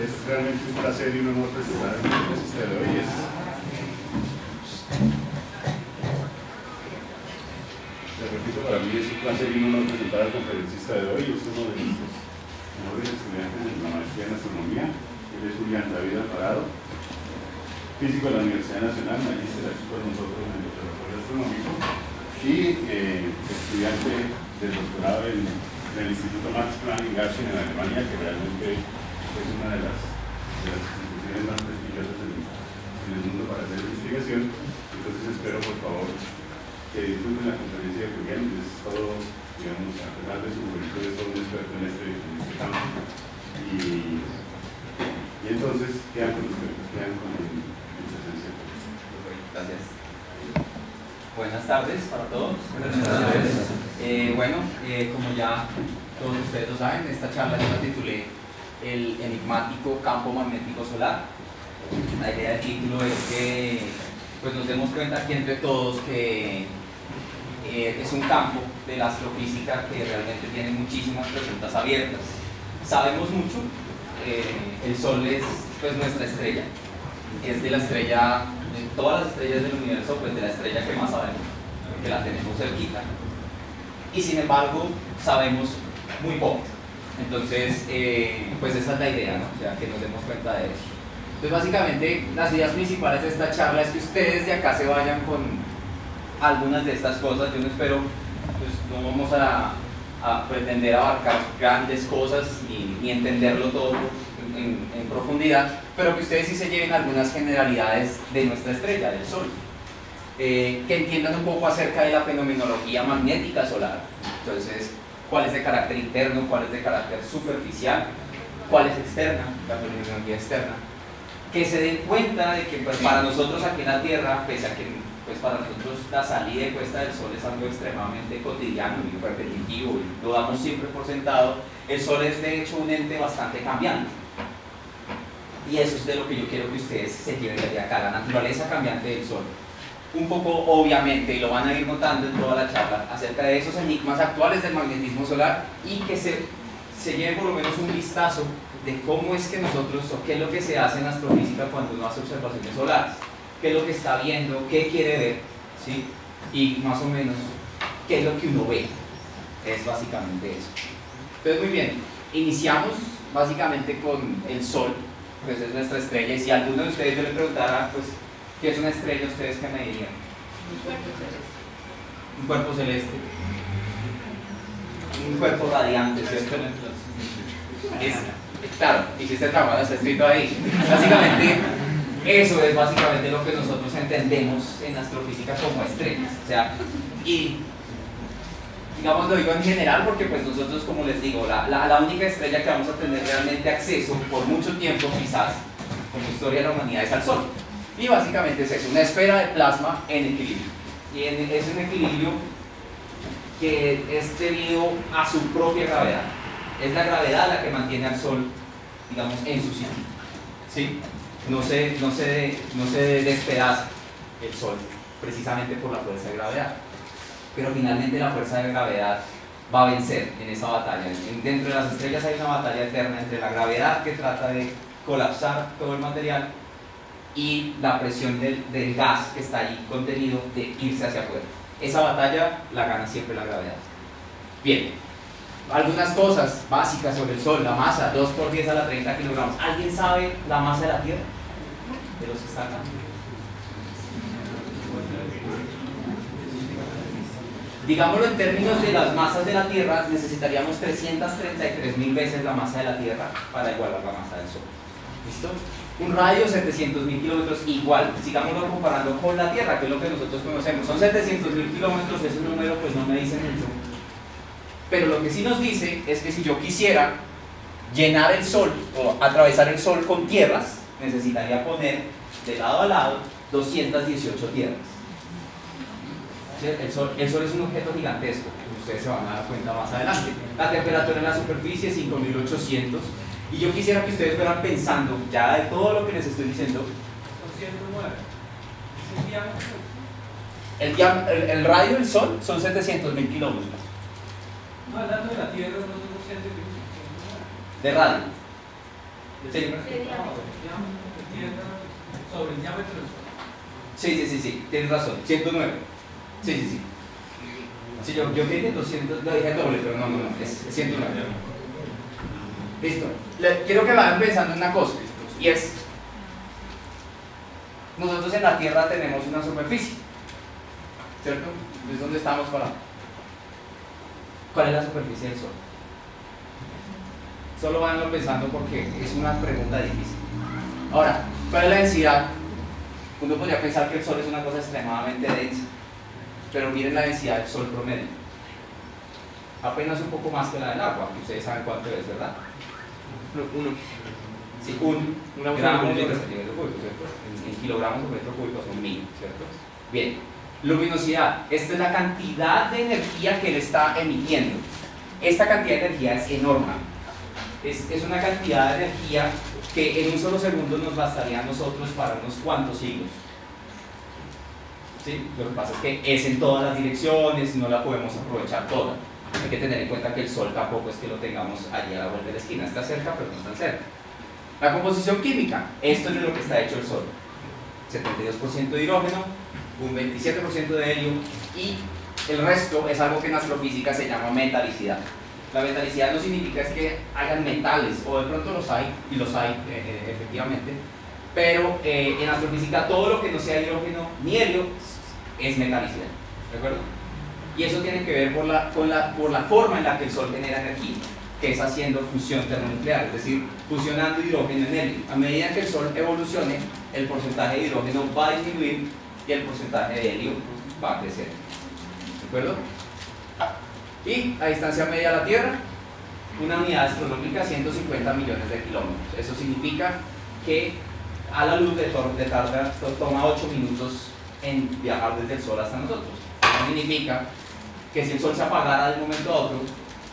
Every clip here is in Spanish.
Es realmente un placer y un honor presentar el conferencista de hoy. Te repito, para mí es un placer y un honor presentar al conferencista de hoy. Es uno de nuestros mejores estudiantes de la maestría en astronomía. Él es Julián David Alvarado, físico de la Universidad Nacional, magíster aquí con nosotros en el Observatorio Astronómico y estudiante del doctorado en el Instituto Max Planck en Garching en Alemania, que realmente es una de las instituciones más prestigiosas en el mundo para hacer investigación. Entonces espero por favor que disfruten la conferencia de Julián. Es todo, digamos, a pesar de su juventud, es todo un experto en este campo. Y entonces quedan con ustedes, quedan con mi presencia. Gracias. Buenas tardes para todos. Buenas tardes. Como ya todos ustedes lo saben, esta charla yo la titulé El enigmático campo magnético solar. La idea del título es que pues, nos demos cuenta aquí entre todos que es un campo de la astrofísica que realmente tiene muchísimas preguntas abiertas. Sabemos mucho, el Sol es pues, nuestra estrella, es de la estrella, de todas las estrellas del universo, pues de la estrella que más sabemos, porque la tenemos cerquita. Y sin embargo, sabemos muy poco. Entonces, pues esa es la idea, ¿no? O sea, que nos demos cuenta de eso. Entonces, básicamente, las ideas principales de esta charla es que ustedes de acá se vayan con algunas de estas cosas. Yo no espero, pues no vamos a pretender abarcar grandes cosas ni entenderlo todo en profundidad, pero que ustedes sí se lleven algunas generalidades de nuestra estrella, del Sol. Que entiendan un poco acerca de la fenomenología magnética solar. Entonces, cuál es de carácter interno, cuál es de carácter superficial, cuál es externa, la fenomenología externa. Que se den cuenta de que pues, para nosotros aquí en la Tierra, pese a que pues, para nosotros la salida y puesta del Sol es algo extremadamente cotidiano y repetitivo y lo damos siempre por sentado, el Sol es de hecho un ente bastante cambiante. Y eso es de lo que yo quiero que ustedes se lleven de acá, la naturaleza cambiante del Sol. Un poco obviamente, y lo van a ir notando en toda la charla, acerca de esos enigmas actuales del magnetismo solar y que se lleven por lo menos un vistazo de cómo es que nosotros, o qué es lo que se hace en astrofísica cuando uno hace observaciones solares, qué es lo que está viendo, qué quiere ver, ¿sí? Y más o menos qué es lo que uno ve. Es básicamente eso. Entonces, muy bien, iniciamos básicamente con el Sol, pues es nuestra estrella, y si alguno de ustedes yo le preguntara, pues, ¿qué es una estrella? ¿Ustedes qué me dirían? Un cuerpo celeste. Un cuerpo radiante, ¿cierto? Claro, hiciste trampa, está escrito ahí. Básicamente, eso es básicamente lo que nosotros entendemos en astrofísica como estrellas. O sea, y digamos lo digo en general porque pues nosotros, como les digo, la única estrella que vamos a tener realmente acceso por mucho tiempo quizás, como historia de la humanidad, es al Sol. Y básicamente es eso, una esfera de plasma en equilibrio. Y es un equilibrio que es debido a su propia gravedad. Es la gravedad la que mantiene al Sol, digamos, en su sitio. ¿Sí? No se despedaza el Sol, precisamente por la fuerza de gravedad. Pero finalmente la fuerza de gravedad va a vencer en esa batalla. Dentro de las estrellas hay una batalla eterna entre la gravedad que trata de colapsar todo el material y la presión del gas que está ahí contenido de irse hacia afuera. Esa batalla la gana siempre la gravedad. Bien, algunas cosas básicas sobre el Sol. La masa, 2 por 10 a la 30 kilogramos. ¿Alguien sabe la masa de la Tierra? De los que están acá. Digámoslo en términos de las masas de la Tierra, necesitaríamos 333.000 veces la masa de la Tierra para igualar la masa del Sol. ¿Listo? Un radio 700.000 kilómetros igual, sigámoslo comparando con la Tierra, que es lo que nosotros conocemos. Son 700.000 kilómetros, ese número pues no me dice mucho. Pero lo que sí nos dice es que si yo quisiera llenar el Sol o atravesar el Sol con tierras, necesitaría poner de lado a lado 218 tierras. El Sol es un objeto gigantesco, ustedes se van a dar cuenta más adelante. La temperatura en la superficie es 5.800 y yo quisiera que ustedes fueran pensando ya de todo lo que les estoy diciendo. Son 109. El radio del Sol son 700.000 kilómetros. No, hablando de la Tierra, no son 109. De radio. Sí. Sobre el diámetro del Sol. Sí, tienes razón, 109. Sí. Sí, yo dije 200, lo dije doble, pero no, es 109. Listo. Quiero que vayan pensando en una cosa, y es, nosotros en la Tierra tenemos una superficie, ¿cierto? Es donde estamos parados. ¿Cuál es la superficie del Sol? Solo vayan pensando porque es una pregunta difícil. Ahora, ¿cuál es la densidad? Uno podría pensar que el Sol es una cosa extremadamente densa, pero miren la densidad del Sol promedio. Apenas un poco más que la del agua, que ustedes saben cuánto es, ¿verdad? Uno. Sí, Una gramo unidad por centímetro cúbico, ¿cierto? En kilogramos por metro cúbico son 1000, ¿cierto? Bien, luminosidad. Esta es la cantidad de energía que él está emitiendo. Esta cantidad de energía es enorme. Es una cantidad de energía que en un solo segundo nos bastaría a nosotros para unos cuantos siglos. ¿Sí? Lo que pasa es que es en todas las direcciones, no la podemos aprovechar toda. Hay que tener en cuenta que el Sol tampoco es que lo tengamos allí a la vuelta de la esquina, está cerca pero no tan cerca. La composición química, esto es de lo que está hecho el Sol: 72% de hidrógeno, un 27% de helio, y el resto es algo que en astrofísica se llama metalicidad. La metalicidad no significa es que hayan metales, o de pronto los hay, y los hay efectivamente, pero en astrofísica todo lo que no sea hidrógeno ni helio es metalicidad, ¿de acuerdo? Y eso tiene que ver por la forma en la que el Sol genera energía, que es haciendo fusión termonuclear, es decir, fusionando hidrógeno en helio. A medida que el Sol evolucione, el porcentaje de hidrógeno va a disminuir y el porcentaje de helio va a crecer, ¿de acuerdo? Y a distancia media a la Tierra, una unidad astronómica, 150 millones de kilómetros. Eso significa que a la luz toma 8 minutos en viajar desde el Sol hasta nosotros. Eso significa que si el Sol se apagara de un momento a otro,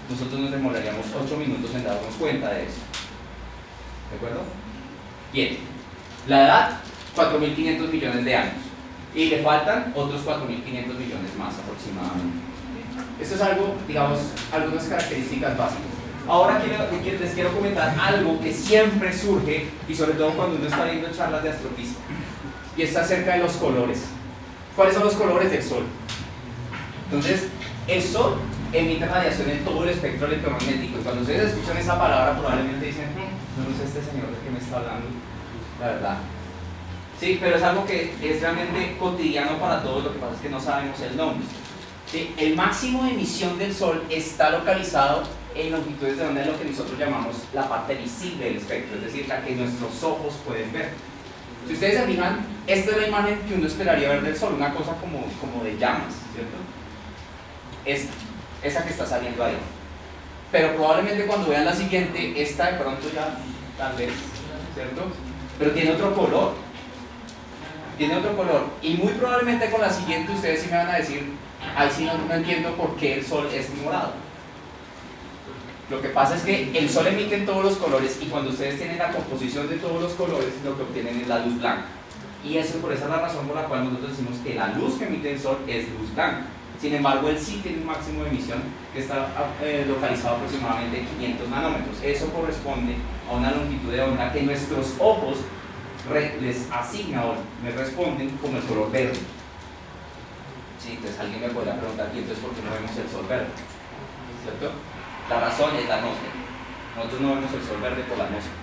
nosotros nos demoraríamos 8 minutos en darnos cuenta de eso. ¿De acuerdo? Bien. La edad, 4.500 millones de años. Y le faltan otros 4.500 millones más aproximadamente. Esto es algo, digamos, algunas características básicas. Ahora les quiero comentar algo que siempre surge, y sobre todo cuando uno está viendo charlas de astrofísica, y está acerca de los colores. ¿Cuáles son los colores del Sol? Entonces, el Sol emite radiación en todo el espectro electromagnético, y cuando ustedes escuchan esa palabra probablemente dicen, no sé este señor de qué me está hablando, la verdad. Sí, pero es algo que es realmente cotidiano para todos, lo que pasa es que no sabemos el nombre. ¿Sí? El máximo de emisión del Sol está localizado en longitudes de onda, en lo que nosotros llamamos la parte visible del espectro, es decir, la que nuestros ojos pueden ver. Si ustedes se fijan, esta es la imagen que uno esperaría ver del Sol, una cosa como de llamas, ¿cierto? Esa que está saliendo ahí. Pero probablemente cuando vean la siguiente, esta de pronto ya, tal vez, ¿cierto? Pero tiene otro color. Tiene otro color. Y muy probablemente con la siguiente ustedes sí me van a decir, ahí sí no entiendo por qué el Sol es morado. Lo que pasa es que el Sol emite en todos los colores, y cuando ustedes tienen la composición de todos los colores, lo que obtienen es la luz blanca. Y por esa es la razón por la cual nosotros decimos que la luz que emite el Sol es luz blanca. Sin embargo, él sí tiene un máximo de emisión que está localizado aproximadamente en 500 nanómetros. Eso corresponde a una longitud de onda que nuestros ojos les asigna o me responden como el color verde. Sí, entonces alguien me podrá preguntar, ¿y entonces por qué no vemos el Sol verde? ¿Cierto? La razón es la atmósfera. Nosotros no vemos el Sol verde por la atmósfera.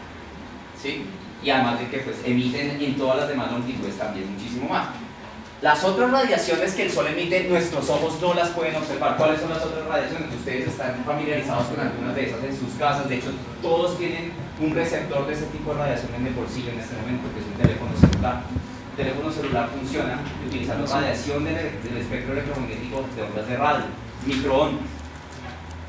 ¿Sí? Y además de que pues, emiten en todas las demás longitudes también muchísimo más. Las otras radiaciones que el Sol emite, nuestros ojos no las pueden observar. ¿Cuáles son las otras radiaciones? Ustedes están familiarizados con algunas de esas en sus casas. De hecho, todos tienen un receptor de ese tipo de radiación en el bolsillo en este momento, que es un teléfono celular. El teléfono celular funciona utilizando radiación del espectro electromagnético de ondas de radio, microondas.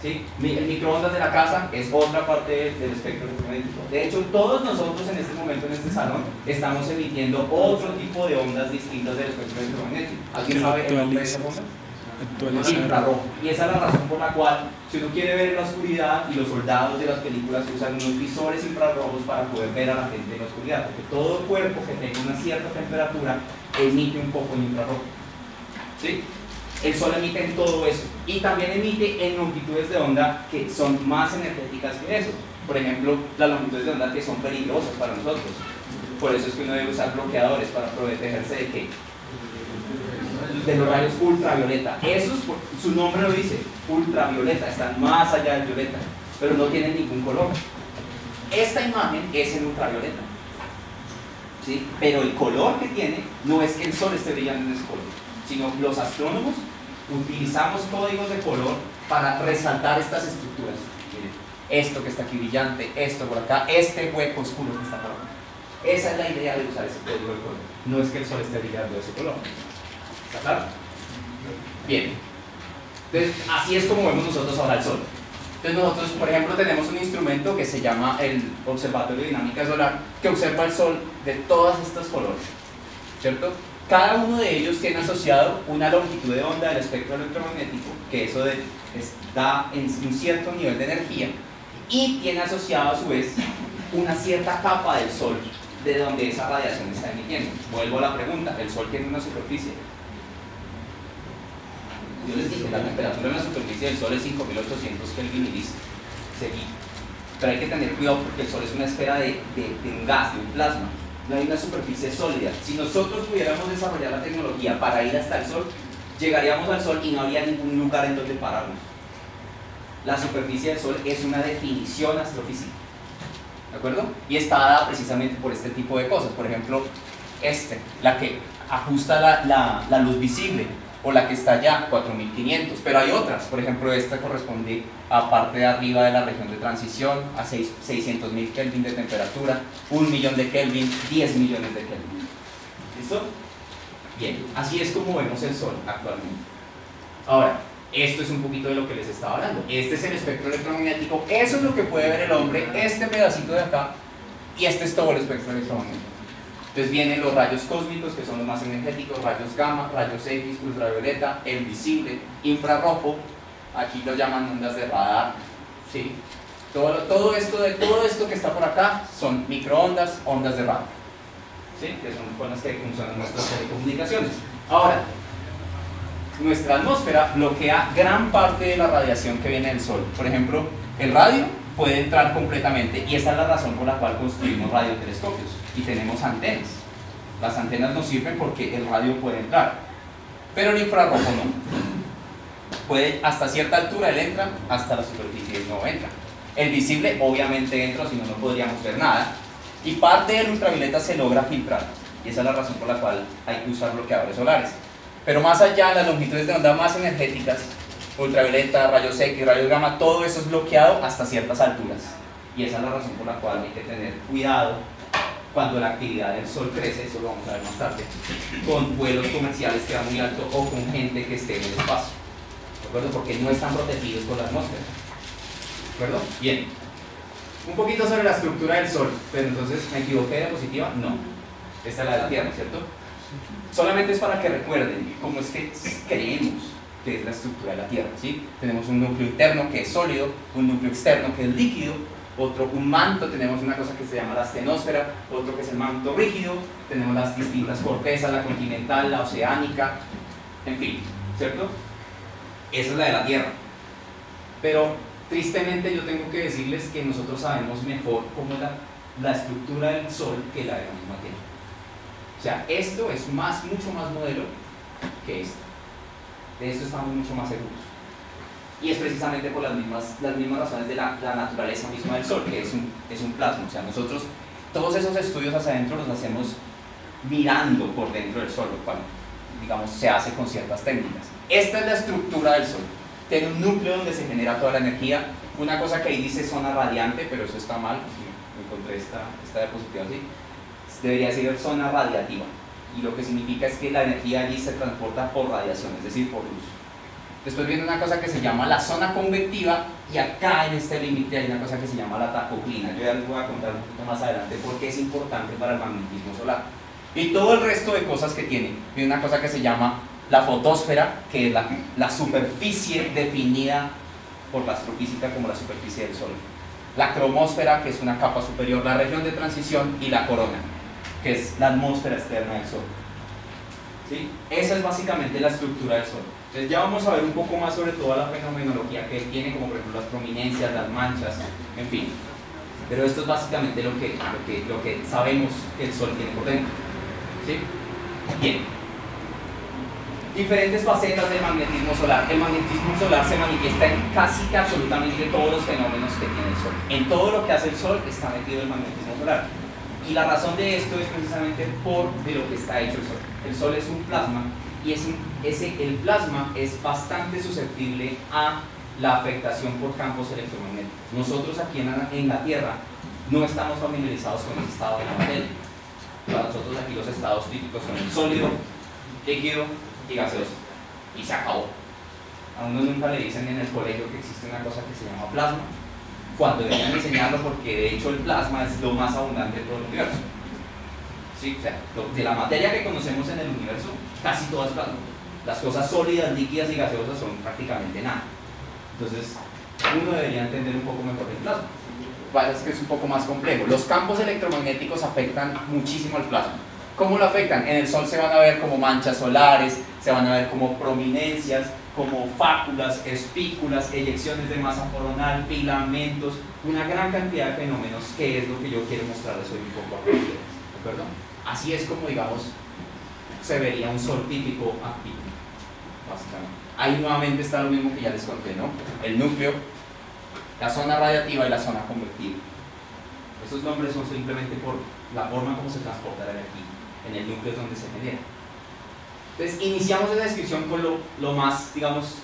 ¿Sí? El microondas de la casa es otra parte del espectro electromagnético. De hecho, todos nosotros en este momento en este salón estamos emitiendo otro tipo de ondas distintas del espectro electromagnético. ¿Alguien sabe el nombre de esa onda? Infrarrojo. Y esa es la razón por la cual, si uno quiere ver en la oscuridad, y los soldados de las películas usan unos visores infrarrojos para poder ver a la gente en la oscuridad, porque todo cuerpo que tenga una cierta temperatura emite un poco de infrarrojo. ¿Sí? El Sol emite en todo eso, y también emite en longitudes de onda que son más energéticas que eso. Por ejemplo, las longitudes de onda que son peligrosas para nosotros. Por eso es que uno debe usar bloqueadores para protegerse de ¿qué? De los rayos ultravioleta. Esos, su nombre lo dice, ultravioleta, están más allá del violeta, pero no tienen ningún color. Esta imagen es en ultravioleta, ¿sí? Pero el color que tiene no es que el sol esté brillando en ese color, sino los astrónomos utilizamos códigos de color para resaltar estas estructuras. Miren, esto que está aquí brillante, esto por acá, este hueco oscuro que está por acá. Esa es la idea de usar ese código de color. No es que el sol esté brillando de ese color. ¿Está claro? Bien. Entonces, así es como vemos nosotros ahora el sol. Entonces nosotros, por ejemplo, tenemos un instrumento que se llama el Observatorio de Dinámica Solar, que observa el sol de todos estos colores, ¿cierto? Cada uno de ellos tiene asociado una longitud de onda del espectro electromagnético, que eso da en un cierto nivel de energía, y tiene asociado a su vez una cierta capa del sol de donde esa radiación está emitiendo. Vuelvo a la pregunta, ¿el sol tiene una superficie? Yo les dije, la temperatura en la superficie del sol es 5800 Kelvin y listo, seguí. Pero hay que tener cuidado porque el sol es una esfera de un gas, de un plasma. No hay una superficie sólida. Si nosotros pudiéramos desarrollar la tecnología para ir hasta el sol, llegaríamos al sol y no habría ningún lugar en donde pararnos. La superficie del sol es una definición astrofísica, ¿de acuerdo? Y está dada precisamente por este tipo de cosas. Por ejemplo, la que ajusta la luz visible, o la que está allá, 4500, pero hay otras. Por ejemplo, esta corresponde a parte de arriba de la región de transición, a 600.000 Kelvin de temperatura, 1.000.000 de Kelvin, 10 millones de Kelvin. ¿Listo? Bien, así es como vemos el sol actualmente. Ahora, esto es un poquito de lo que les estaba hablando. Este es el espectro electromagnético, eso es lo que puede ver el hombre, este pedacito de acá, y este es todo el espectro electromagnético. Entonces vienen los rayos cósmicos, que son los más energéticos, rayos gamma, rayos X, ultravioleta, el visible, infrarrojo, aquí lo llaman ondas de radar, ¿sí? Todo esto que está por acá son microondas, ondas de radar, ¿sí? Que son con las que funcionan nuestras telecomunicaciones. Ahora, nuestra atmósfera bloquea gran parte de la radiación que viene del sol. Por ejemplo, el radio puede entrar completamente, y esa es la razón por la cual construimos radiotelescopios y tenemos antenas. Las antenas nos sirven porque el radio puede entrar, pero el infrarrojo no. Puede, hasta cierta altura él entra, hasta la superficie no entra. El visible obviamente entra, si no, no podríamos ver nada, y parte del ultravioleta se logra filtrar, y esa es la razón por la cual hay que usar bloqueadores solares. Pero más allá, las longitudes de onda más energéticas, ultravioleta, rayos X, rayos gamma, todo eso es bloqueado hasta ciertas alturas, y esa es la razón por la cual hay que tener cuidado cuando la actividad del sol crece, eso lo vamos a ver más tarde, con vuelos comerciales que van muy alto o con gente que esté en el espacio, ¿de acuerdo? Porque no están protegidos por la atmósfera, ¿de acuerdo? Bien, un poquito sobre la estructura del sol, pero entonces, ¿me equivoqué de diapositiva? No, esta es la de la Tierra, ¿cierto? Solamente es para que recuerden cómo es que creemos que es la estructura de la Tierra, ¿sí? Tenemos un núcleo interno que es sólido, un núcleo externo que es líquido, un manto, tenemos una cosa que se llama la astenosfera, otro que es el manto rígido, tenemos las distintas cortezas, la continental, la oceánica, en fin, ¿cierto? Esa es la de la Tierra. Pero tristemente yo tengo que decirles que nosotros sabemos mejor cómo es la estructura del Sol que la de la misma Tierra. O sea, esto es mucho más modelo que esto. De esto estamos mucho más seguros. Y es precisamente por las mismas razones de la naturaleza misma del Sol, que es un plasma. O sea, nosotros todos esos estudios hacia adentro los hacemos mirando por dentro del Sol, lo cual, digamos, se hace con ciertas técnicas. Esta es la estructura del Sol. Tiene un núcleo donde se genera toda la energía. Una cosa que ahí dice zona radiante, pero eso está mal, si encontré esta diapositiva así. Debería decir zona radiativa. Y lo que significa es que la energía allí se transporta por radiación, es decir, por luz. Después viene una cosa que se llama la zona convectiva, y acá en este límite hay una cosa que se llama la tacoclina. Yo ya les voy a contar un poquito más adelante por qué es importante para el magnetismo solar. Y todo el resto de cosas que tiene. Viene una cosa que se llama la fotosfera, que es la superficie definida por la astrofísica como la superficie del Sol. La cromósfera, que es una capa superior, la región de transición, y la corona, que es la atmósfera externa del Sol. ¿Sí? Esa es básicamente la estructura del Sol. Entonces ya vamos a ver un poco más sobre toda la fenomenología que tiene, como por ejemplo las prominencias, las manchas, en fin. Pero esto es básicamente lo que sabemos que el Sol tiene por dentro. ¿Sí? Bien. Diferentes facetas del magnetismo solar. El magnetismo solar se manifiesta en casi que absolutamente todos los fenómenos que tiene el Sol. En todo lo que hace el Sol está metido el magnetismo solar. Y la razón de esto es precisamente por de lo que está hecho el Sol. El Sol es un plasma y el plasma es bastante susceptible a la afectación por campos electromagnéticos. Nosotros aquí en la Tierra no estamos familiarizados con el estado de la materia. Para nosotros aquí los estados típicos son el sólido, líquido y gaseoso. Y se acabó. A uno nunca le dicen en el colegio que existe una cosa que se llama plasma, cuando deberían enseñarlo, porque de hecho el plasma es lo más abundante de todo el universo. ¿Sí? O sea, de la materia que conocemos en el universo, casi todo es plasma. Las cosas sólidas, líquidas y gaseosas son prácticamente nada. Entonces, uno debería entender un poco mejor el plasma. Parece que es un poco más complejo. Los campos electromagnéticos afectan muchísimo al plasma. ¿Cómo lo afectan? En el Sol se van a ver como manchas solares, se van a ver como prominencias, como fáculas, espículas, eyecciones de masa coronal, filamentos, una gran cantidad de fenómenos, que es lo que yo quiero mostrarles hoy un poco a ustedes. ¿De acuerdo? Así es como, digamos, se vería un Sol típico aquí, básicamente. Ahí nuevamente está lo mismo que ya les conté, ¿no? El núcleo, la zona radiativa y la zona convectiva. Estos nombres son simplemente por la forma como se transporta la energía. En el núcleo es donde se genera. Entonces, iniciamos esa descripción con lo más, digamos,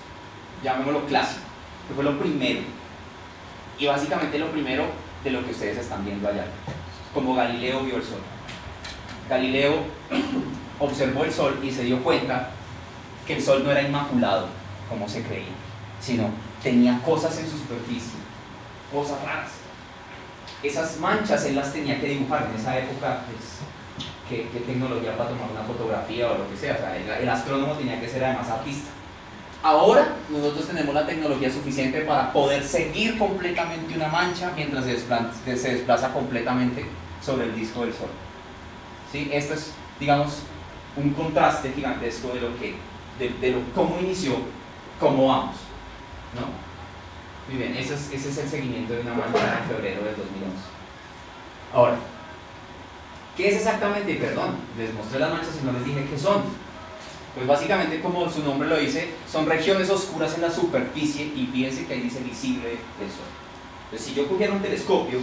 llamémoslo clásico, que fue lo primero. Y básicamente lo primero de lo que ustedes están viendo allá. Como Galileo vio el Sol. Galileo observó el Sol y se dio cuenta que el Sol no era inmaculado, como se creía, sino tenía cosas en su superficie, cosas raras. Esas manchas él las tenía que dibujar. En esa época, pues, ¿qué tecnología para tomar una fotografía o lo que sea? O sea, el astrónomo tenía que ser además artista. Ahora nosotros tenemos la tecnología suficiente para poder seguir completamente una mancha mientras se desplaza completamente sobre el disco del Sol. ¿Sí? Esto es, digamos, un contraste gigantesco de cómo inició, cómo vamos, ¿no? Muy bien, ese es el seguimiento de una mancha en febrero del 2011. Ahora, ¿qué es exactamente? Perdón, les mostré las manchas y no les dije qué son. Pues básicamente, como su nombre lo dice, son regiones oscuras en la superficie, y fíjense que ahí dice visible del Sol. Entonces, si yo cogiera un telescopio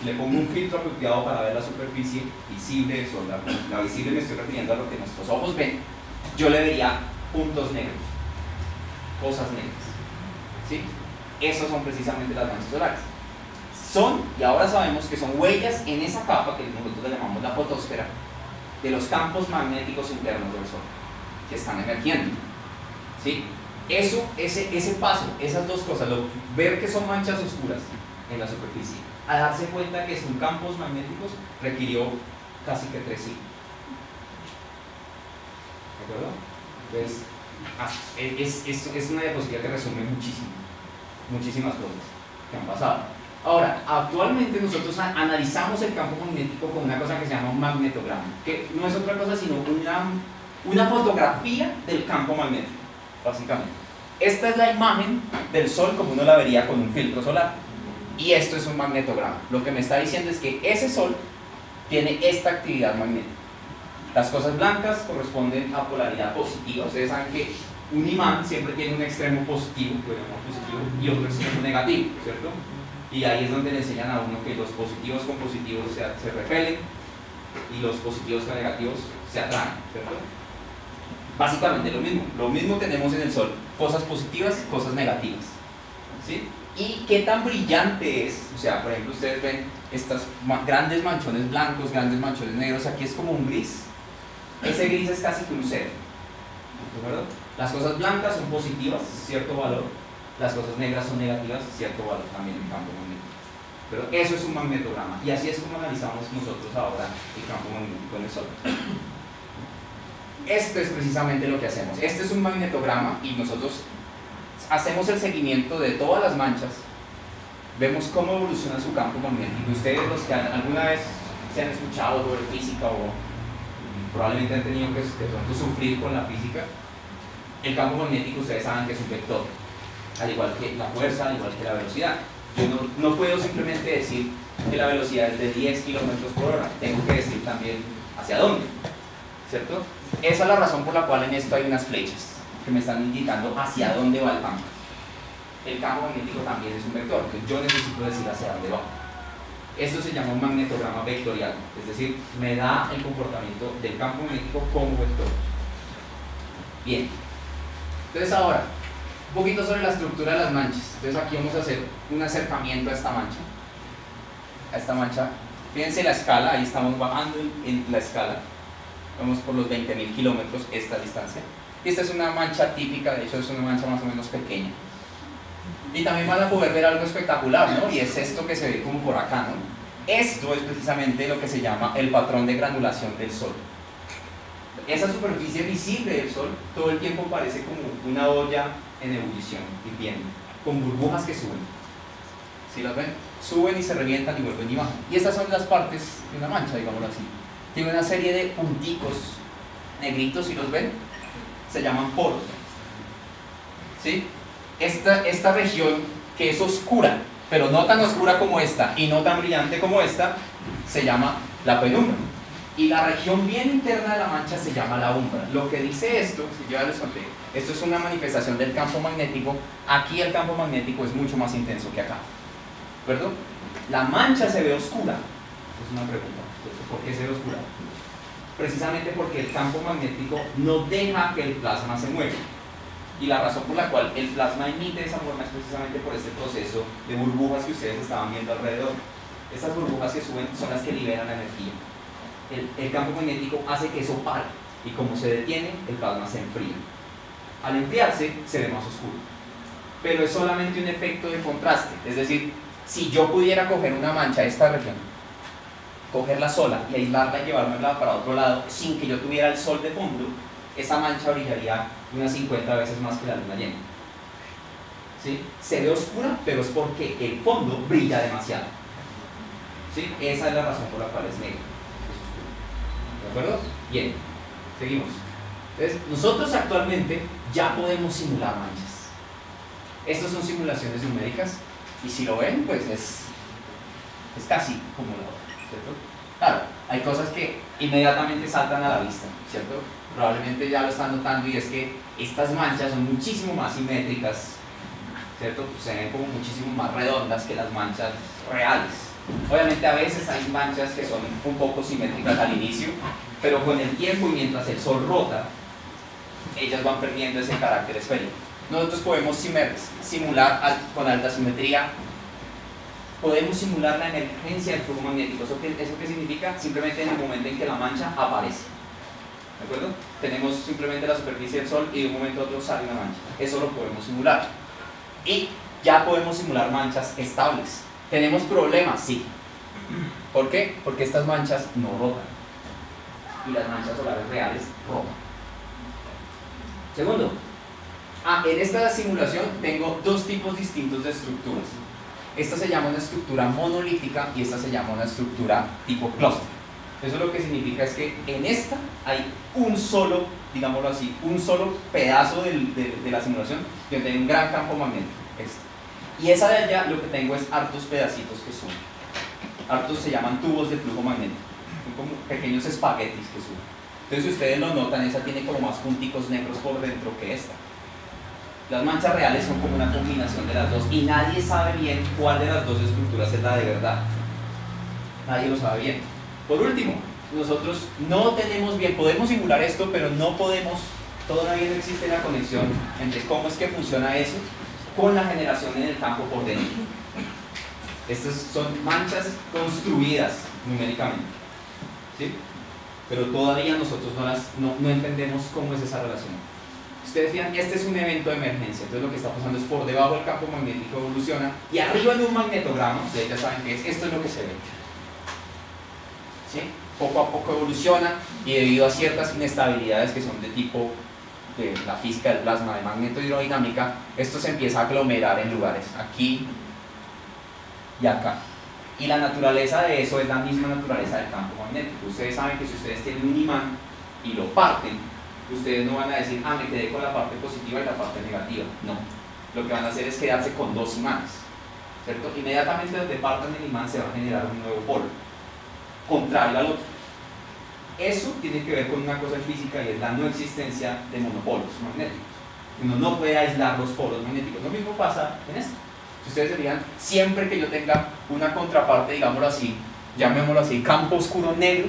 y le pongo un filtro apropiado para ver la superficie visible del Sol, la visible me estoy refiriendo a lo que nuestros ojos ven, yo le vería puntos negros, cosas negras, ¿sí? Esas son precisamente las manchas solares. Son, y ahora sabemos que son huellas en esa capa que nosotros le llamamos la fotosfera, de los campos magnéticos internos del Sol, que están emergiendo, ¿sí? Ese paso, esas dos cosas, ver que son manchas oscuras en la superficie, a darse cuenta que son campos magnéticos, requirió casi que 3 siglos. ¿De acuerdo? Entonces, es una diapositiva que resume muchísimas cosas que han pasado. Ahora, actualmente nosotros analizamos el campo magnético con una cosa que se llama un magnetograma, que no es otra cosa sino una fotografía del campo magnético, básicamente. Esta es la imagen del Sol como uno la vería con un filtro solar, y esto es un magnetograma. Lo que me está diciendo es que ese Sol tiene esta actividad magnética. Las cosas blancas corresponden a polaridad positiva. Ustedes saben que un imán siempre tiene un extremo positivo, y otro extremo negativo, ¿cierto? Y ahí es donde le enseñan a uno que los positivos con positivos se repelen y los positivos con negativos se atraen, ¿cierto? Básicamente lo mismo tenemos en el Sol, cosas positivas y cosas negativas, ¿sí? Y qué tan brillante es, o sea, por ejemplo, ustedes ven estos grandes manchones blancos, grandes manchones negros, aquí es como un gris. Ese gris es casi que un cero, ¿de acuerdo? Las cosas blancas son positivas, cierto valor. Las cosas negras son negativas, cierto valor también en campo magnético. Pero eso es un magnetograma, y así es como analizamos nosotros ahora el campo magnético en el Sol. Esto es precisamente lo que hacemos. Este es un magnetograma y nosotros hacemos el seguimiento de todas las manchas, vemos cómo evoluciona su campo magnético. Ustedes, los que alguna vez se han escuchado sobre física o probablemente han tenido que de pronto sufrir con la física, el campo magnético ustedes saben que es un vector, al igual que la fuerza, al igual que la velocidad. Yo no puedo simplemente decir que la velocidad es de 10 kilómetros por hora. Tengo que decir también hacia dónde, ¿cierto? Esa es la razón por la cual en esto hay unas flechas que me están indicando hacia dónde va el campo. El campo magnético también es un vector, entonces yo necesito decir hacia dónde va. Esto se llama un magnetograma vectorial, es decir, me da el comportamiento del campo magnético como vector. Bien, entonces ahora, un poquito sobre la estructura de las manchas. Entonces aquí vamos a hacer un acercamiento a esta mancha. Fíjense la escala, ahí estamos bajando en la escala. Vamos por los 20.000 kilómetros esta distancia. Y esta es una mancha típica, de hecho es una mancha más o menos pequeña. Y también van a poder ver algo espectacular, ¿no? Y es esto que se ve como por acá, ¿no? Esto es precisamente lo que se llama el patrón de granulación del Sol. Esa superficie visible del Sol todo el tiempo parece como una olla en ebullición, hirviendo, con burbujas que suben. ¿Sí las ven? Suben y se revientan y vuelven y bajan. Y estas son las partes de una mancha, digámoslo así. Tiene una serie de punticos negritos, si los ven, se llaman poros. ¿Sí? Esta región que es oscura, pero no tan oscura como esta y no tan brillante como esta, se llama la penumbra. Y la región bien interna de la mancha se llama la umbra. Lo que dice esto, si yo ya les conté, esto es una manifestación del campo magnético. Aquí el campo magnético es mucho más intenso que acá. ¿De acuerdo? La mancha se ve oscura. Es una pregunta. ¿Por qué se ve oscura? Precisamente porque el campo magnético no deja que el plasma se mueva. Y la razón por la cual el plasma emite de esa forma es precisamente por este proceso de burbujas que ustedes estaban viendo alrededor. Estas burbujas que suben son las que liberan la energía. El campo magnético hace que eso pare, y como se detiene, el plasma se enfría. Al enfriarse, se ve más oscuro. Pero es solamente un efecto de contraste. Es decir, si yo pudiera coger una mancha de esta región, cogerla sola y aislarla y llevármela para otro lado, sin que yo tuviera el sol de fondo, esa mancha brillaría unas 50 veces más que la luna llena. ¿Sí? Se ve oscura, pero es porque el fondo brilla demasiado. ¿Sí? Esa es la razón por la cual es negra. ¿De acuerdo? Bien, seguimos. Entonces, nosotros actualmente ya podemos simular manchas. Estas son simulaciones numéricas y si lo ven, pues es casi como la otra, ¿cierto? Claro, hay cosas que inmediatamente saltan a la vista, ¿cierto? Probablemente ya lo están notando, y es que estas manchas son muchísimo más simétricas, ¿cierto? Pues se ven como muchísimo más redondas que las manchas reales. Obviamente a veces hay manchas que son un poco simétricas al inicio, pero con el tiempo y mientras el sol rota, ellas van perdiendo ese carácter esférico. Nosotros podemos simular con alta simetría, podemos simular la emergencia del flujo magnético. ¿Eso qué significa? Simplemente en el momento en que la mancha aparece. ¿De acuerdo? Tenemos simplemente la superficie del Sol y de un momento a otro sale una mancha. Eso lo podemos simular. Y ya podemos simular manchas estables. ¿Tenemos problemas? Sí. ¿Por qué? Porque estas manchas no rotan. Y las manchas solares reales rotan. Segundo, en esta simulación tengo dos tipos distintos de estructuras. Esta se llama una estructura monolítica y esta se llama una estructura tipo clúster. Eso lo que significa es que en esta hay un solo, digámoslo así, un solo pedazo de la simulación que tiene un gran campo magnético. Y esa de allá lo que tengo es hartos pedacitos que suben. Hartos se llaman tubos de flujo magnético. Son como pequeños espaguetis que suben. Entonces si ustedes lo notan, esa tiene como más punticos negros por dentro que esta. Las manchas reales son como una combinación de las dos y nadie sabe bien cuál de las dos estructuras es la de verdad. Nadie lo sabe bien. Por último, nosotros no tenemos bien, podemos simular esto, pero no podemos, todavía no existe la conexión entre cómo es que funciona eso con la generación en el campo por dentro. Estas son manchas construidas numéricamente, ¿sí? Pero todavía nosotros no entendemos cómo es esa relación. Ustedes vean, este es un evento de emergencia, entonces lo que está pasando es por debajo del campo magnético evoluciona y arriba de un magnetograma, ustedes ya saben qué es, esto es lo que se ve. ¿Sí? Poco a poco evoluciona y debido a ciertas inestabilidades que son de tipo de la física del plasma, de magnetohidrodinámica, esto se empieza a aglomerar en lugares, aquí y acá. Y la naturaleza de eso es la misma naturaleza del campo magnético. Ustedes saben que si ustedes tienen un imán y lo parten, ustedes no van a decir, me quedé con la parte positiva y la parte negativa. No, lo que van a hacer es quedarse con dos imanes. ¿cierto? Inmediatamente donde partan el imán se va a generar un nuevo polo, contrario al otro. Eso tiene que ver con una cosa física y es la no existencia de monopolos magnéticos. Uno no puede aislar los polos magnéticos. Lo mismo pasa en esto. Si ustedes se fijan, siempre que yo tenga una contraparte, digámoslo así, llamémoslo así, campo oscuro negro,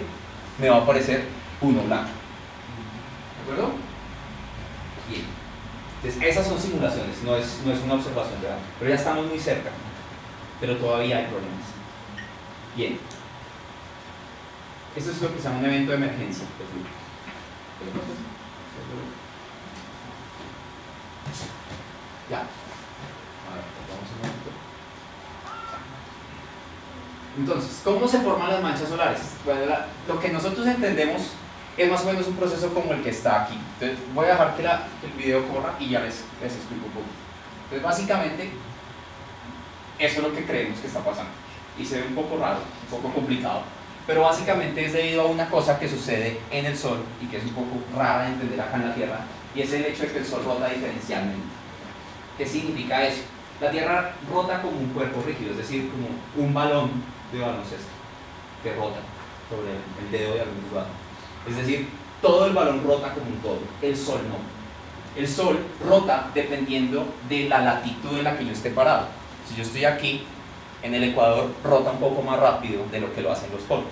me va a aparecer uno blanco. ¿De acuerdo? Bien. Entonces, esas son simulaciones, no es una observación real. Pero ya estamos muy cerca. Pero todavía hay problemas. Bien. Esto es lo que se llama un evento de emergencia de flujo. Ya. A ver, vamos un momento. Entonces, ¿cómo se forman las manchas solares? Bueno, lo que nosotros entendemos es más o menos un proceso como el que está aquí. Entonces, voy a dejar que el video corra y ya les explico un poco. Entonces, básicamente, eso es lo que creemos que está pasando. Y se ve un poco raro, un poco complicado. Pero básicamente es debido a una cosa que sucede en el Sol y que es un poco rara de entender acá en la Tierra, y es el hecho de que el Sol rota diferencialmente. ¿Qué significa eso? La Tierra rota como un cuerpo rígido, es decir, como un balón de baloncesto que rota sobre el dedo de algún lugar. Es decir, todo el balón rota como un todo, el Sol no. El Sol rota dependiendo de la latitud en la que yo esté parado. Si yo estoy aquí, en el ecuador rota un poco más rápido de lo que lo hacen los polos.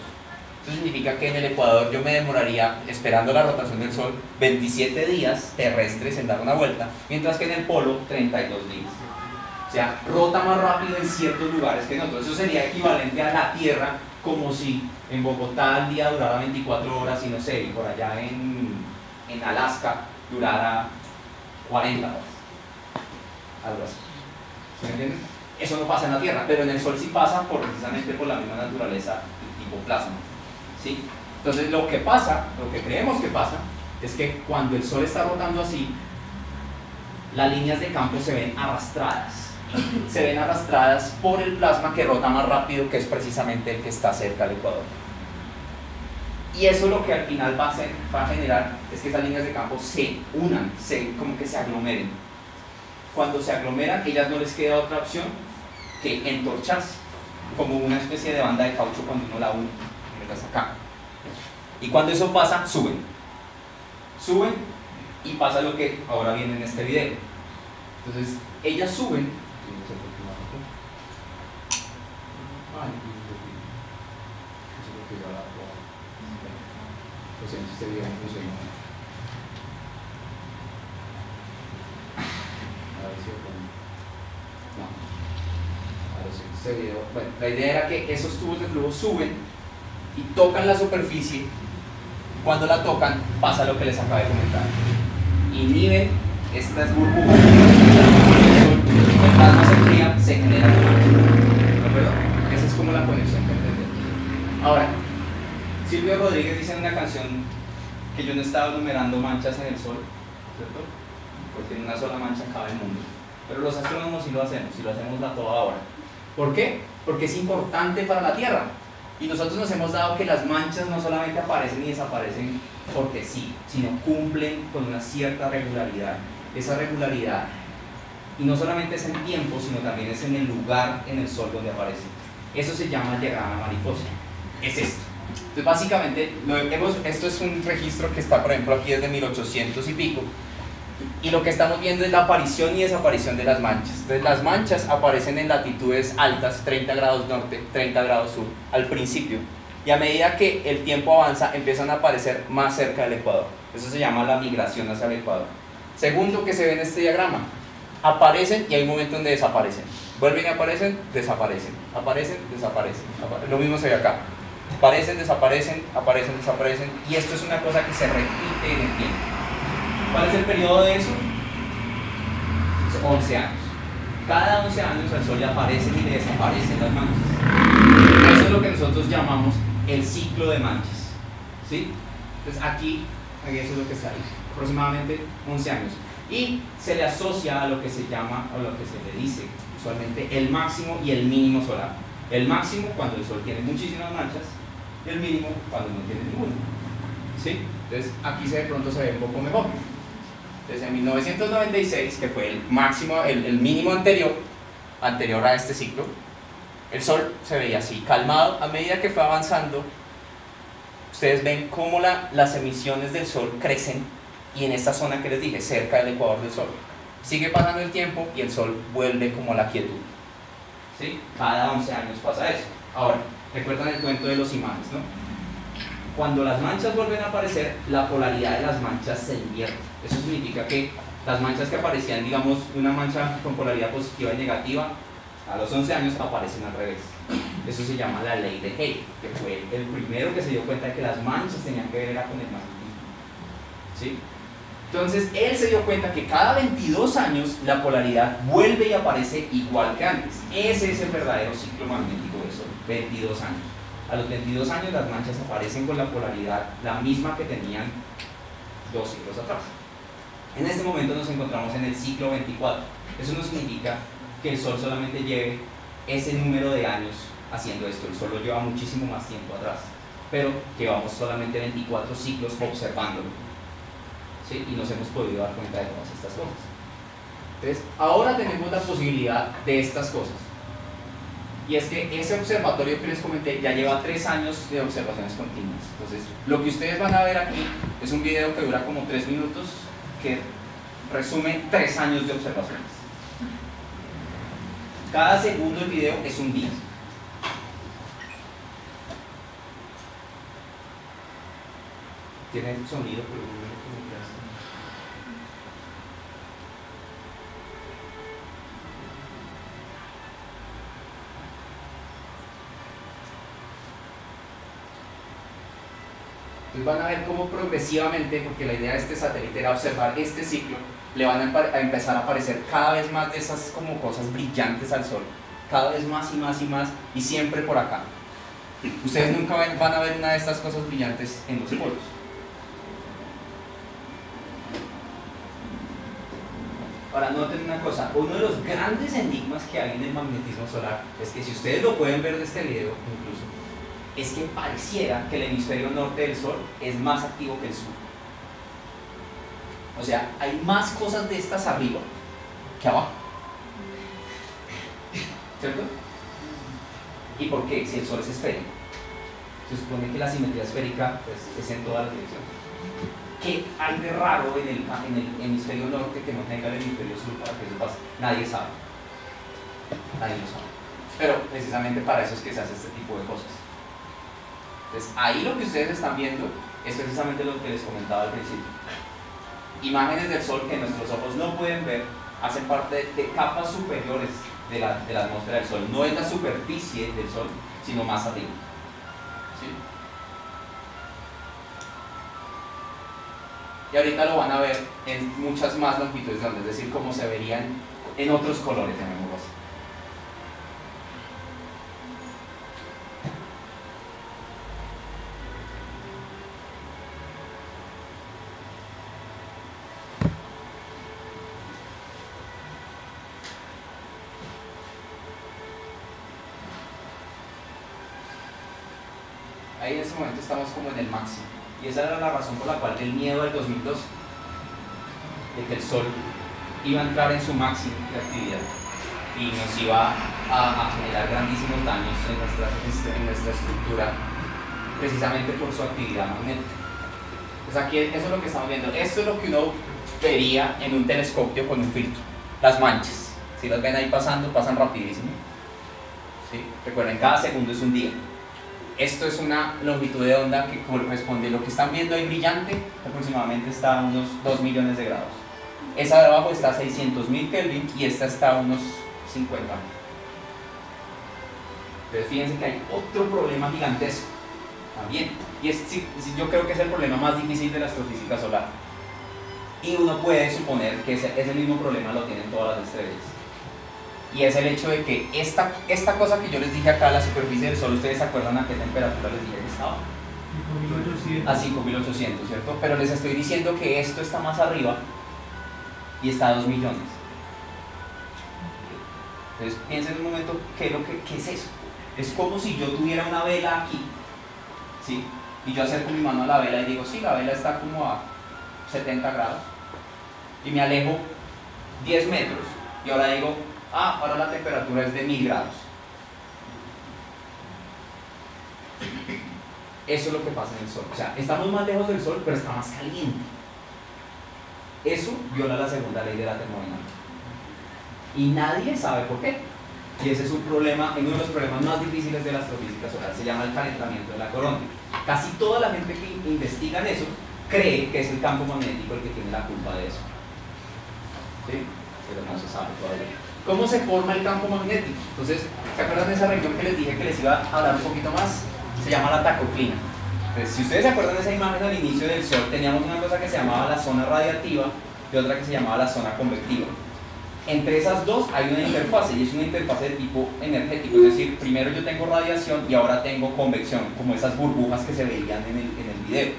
Eso significa que en el ecuador yo me demoraría, esperando la rotación del Sol, 27 días terrestres en dar una vuelta, mientras que en el polo 32 días. O sea, rota más rápido en ciertos lugares que en otros. Eso sería equivalente a la Tierra, como si en Bogotá el día durara 24 horas y no sé, por allá en Alaska durara 40 horas. Algo así. ¿Se me entienden? Eso no pasa en la Tierra, pero en el Sol sí pasa precisamente por la misma naturaleza del tipo plasma. ¿Sí? Entonces lo que pasa, lo que creemos que pasa, es que cuando el Sol está rotando así, las líneas de campo se ven arrastradas. Se ven arrastradas por el plasma que rota más rápido, que es precisamente el que está cerca del ecuador. Y eso lo que al final va a generar es que esas líneas de campo se unan, como que se aglomeren. Cuando se aglomeran, ellas no les queda otra opción que entorcharse, como una especie de banda de caucho cuando uno la une, mientras acá. Y cuando eso pasa, suben. Suben y pasa lo que ahora viene en este video. Entonces, ellas suben. Este video no funciona. Este video. Bueno, la idea era que esos tubos de flujo suben y tocan la superficie. Cuando la tocan, pasa lo que les acabo de comentar. Inhiben estas burbujas, el plasma se enfría, se genera un mancha. ¿De acuerdo? Esa es como la conexión que entendemos. Ahora, Silvio Rodríguez dice en una canción que yo no estaba numerando manchas en el Sol, ¿cierto? Porque en una sola mancha cabe el mundo. Pero los astrónomos sí lo hacemos, y lo hacemos a toda hora. ¿Por qué? Porque es importante para la Tierra. Y nosotros nos hemos dado que las manchas no solamente aparecen y desaparecen porque sí, sino cumplen con una cierta regularidad. Esa regularidad, y no solamente es en tiempo, sino también es en el lugar en el Sol donde aparece. Eso se llama diagrama mariposa. Es esto. Entonces básicamente, esto es un registro que está, por ejemplo, aquí desde 1800 y pico. Y lo que estamos viendo es la aparición y desaparición de las manchas. Entonces las manchas aparecen en latitudes altas, 30 grados norte, 30 grados sur, al principio. Y a medida que el tiempo avanza, empiezan a aparecer más cerca del ecuador. Eso se llama la migración hacia el ecuador. Segundo que se ve en este diagrama, aparecen y hay un momento donde desaparecen. Vuelven y aparecen, desaparecen. Aparecen, desaparecen. Lo mismo se ve acá. Aparecen, desaparecen, aparecen, desaparecen. Y esto es una cosa que se repite en el tiempo. ¿Cuál es el periodo de eso? 11 años. Cada 11 años al Sol le aparecen y le desaparecen las manchas. Eso es lo que nosotros llamamos el ciclo de manchas. ¿Sí? Entonces aquí eso es lo que está ahí. Aproximadamente 11 años. Y se le asocia a lo que se llama, o lo que se le dice usualmente, el máximo y el mínimo solar. El máximo cuando el Sol tiene muchísimas manchas y el mínimo cuando no tiene ninguna. ¿Sí? Entonces aquí de pronto se ve un poco mejor. Entonces en 1996, que fue el máximo, el mínimo anterior, anterior a este ciclo, el Sol se veía así, calmado. A medida que fue avanzando, ustedes ven cómo las emisiones del Sol crecen, y en esta zona que les dije, cerca del ecuador del Sol. Sigue pasando el tiempo y el Sol vuelve como a la quietud. ¿Sí? Cada 11 años pasa eso. Ahora, recuerdan el cuento de los imanes, ¿no? Cuando las manchas vuelven a aparecer, la polaridad de las manchas se invierte. Eso significa que las manchas que aparecían, digamos, una mancha con polaridad positiva y negativa, a los 11 años aparecen al revés. Eso se llama la ley de Hale, que fue el primero que se dio cuenta de que las manchas tenían que ver era con el magnetismo. ¿Sí? Entonces, él se dio cuenta que cada 22 años la polaridad vuelve y aparece igual que antes. Ese es el verdadero ciclo magnético del Sol, 22 años. A los 22 años las manchas aparecen con la polaridad la misma que tenían 2 siglos atrás. En este momento nos encontramos en el ciclo 24. Eso no significa que el Sol solamente lleve ese número de años haciendo esto. El Sol lo lleva muchísimo más tiempo atrás, pero llevamos solamente 24 ciclos observándolo. ¿Sí? Y nos hemos podido dar cuenta de todas estas cosas. Entonces, ahora tenemos la posibilidad de estas cosas. Y es que ese observatorio que les comenté ya lleva 3 años de observaciones continuas. Entonces, lo que ustedes van a ver aquí es un video que dura como 3 minutos, que resume 3 años de observaciones. Cada segundo del video es un día. Tiene sonido, pero no me comunicaste. Entonces van a ver cómo progresivamente, porque la idea de este satélite era observar este ciclo, le van a empezar a aparecer cada vez más de esas como cosas brillantes al Sol, cada vez más y más y más, y siempre por acá. Ustedes nunca van a ver una de estas cosas brillantes en los polos. Ahora noten una cosa, uno de los grandes enigmas que hay en el magnetismo solar es que, si ustedes lo pueden ver de este video incluso, es que pareciera que el hemisferio norte del Sol es más activo que el sur. O sea, hay más cosas de estas arriba que abajo. ¿Cierto? ¿Y por qué? Si el Sol es esférico. Se supone que la simetría esférica pues, es en todas las direcciones. ¿Qué hay de raro en el hemisferio norte que no tenga el hemisferio sur para que eso pase? Nadie sabe. Nadie lo sabe. Pero precisamente para eso es que se hace este tipo de cosas. Entonces, ahí lo que ustedes están viendo es precisamente lo que les comentaba al principio. Imágenes del Sol que nuestros ojos no pueden ver, hacen parte de capas superiores de la atmósfera del Sol. No es la superficie del Sol, sino más arriba. ¿Sí? Y ahorita lo van a ver en muchas más longitudes de onda, es decir, cómo se verían en otros colores, llamémoslo así. Ahí en ese momento estamos como en el máximo. Y esa era la razón por la cual el miedo del 2012, de que el Sol iba a entrar en su máximo de actividad y nos iba a generar grandísimos daños en nuestra estructura, precisamente por su actividad magnética. Pues aquí eso es lo que estamos viendo. Esto es lo que uno vería en un telescopio con un filtro. Las manchas, si las ven ahí pasando, pasan rapidísimo. ¿Sí? Recuerden, cada segundo es un día. Esto es una longitud de onda que corresponde a lo que están viendo ahí brillante, aproximadamente está a unos 2 millones de grados. Esa de abajo está a 600.000 Kelvin y esta está a unos 50. Entonces fíjense que hay otro problema gigantesco también, y yo creo que es el problema más difícil de la astrofísica solar. Y uno puede suponer que ese mismo problema lo tienen todas las estrellas. Y es el hecho de que esta cosa que yo les dije acá, la superficie del Sol, ¿ustedes se acuerdan a qué temperatura les dije que estaba? 5.800. A 5.800, ¿cierto? Pero les estoy diciendo que esto está más arriba y está a 2 millones. Entonces piensen un momento, ¿qué es eso? Es como si yo tuviera una vela aquí, ¿sí? Y yo acerco mi mano a la vela y digo, sí, la vela está como a 70 grados. Y me alejo 10 metros y ahora digo, Ah, ahora la temperatura es de 1000 grados. Eso es lo que pasa en el Sol. O sea, estamos más lejos del Sol, pero está más caliente. Eso viola la segunda ley de la termodinámica. Y nadie sabe por qué. Y ese es un problema, uno de los problemas más difíciles de la astrofísica solar. Se llama el calentamiento de la corona. Casi toda la gente que investiga en eso cree que es el campo magnético el que tiene la culpa de eso. ¿Sí? Pero no se sabe todavía. ¿Cómo se forma el campo magnético? Entonces, ¿se acuerdan de esa región que les dije que les iba a hablar un poquito más? Se llama la tacoclina. Entonces, si ustedes se acuerdan de esa imagen al inicio del Sol, teníamos una cosa que se llamaba la zona radiactiva y otra que se llamaba la zona convectiva. Entre esas dos hay una interfase, y es una interfase de tipo energético, es decir, primero yo tengo radiación y ahora tengo convección, como esas burbujas que se veían en el video.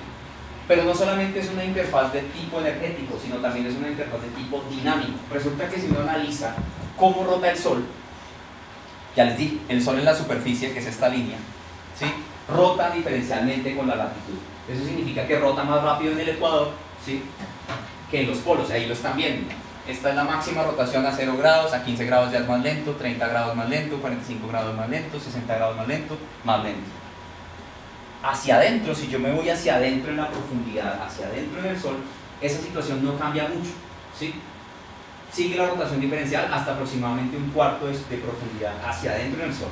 Pero no solamente es una interfaz de tipo energético, sino también es una interfaz de tipo dinámico. Resulta que si uno analiza cómo rota el Sol, ya les dije, el Sol en la superficie, que es esta línea, ¿sí?, rota diferencialmente con la latitud. Eso significa que rota más rápido en el ecuador, ¿sí?, que en los polos, ahí lo están viendo. Esta es la máxima rotación a 0 grados, a 15 grados ya es más lento, 30 grados más lento, 45 grados más lento, 60 grados más lento, más lento. Hacia adentro, si yo me voy hacia adentro en la profundidad, hacia adentro en el Sol, esa situación no cambia mucho, ¿sí? Sigue la rotación diferencial hasta aproximadamente un cuarto de profundidad hacia adentro en el Sol.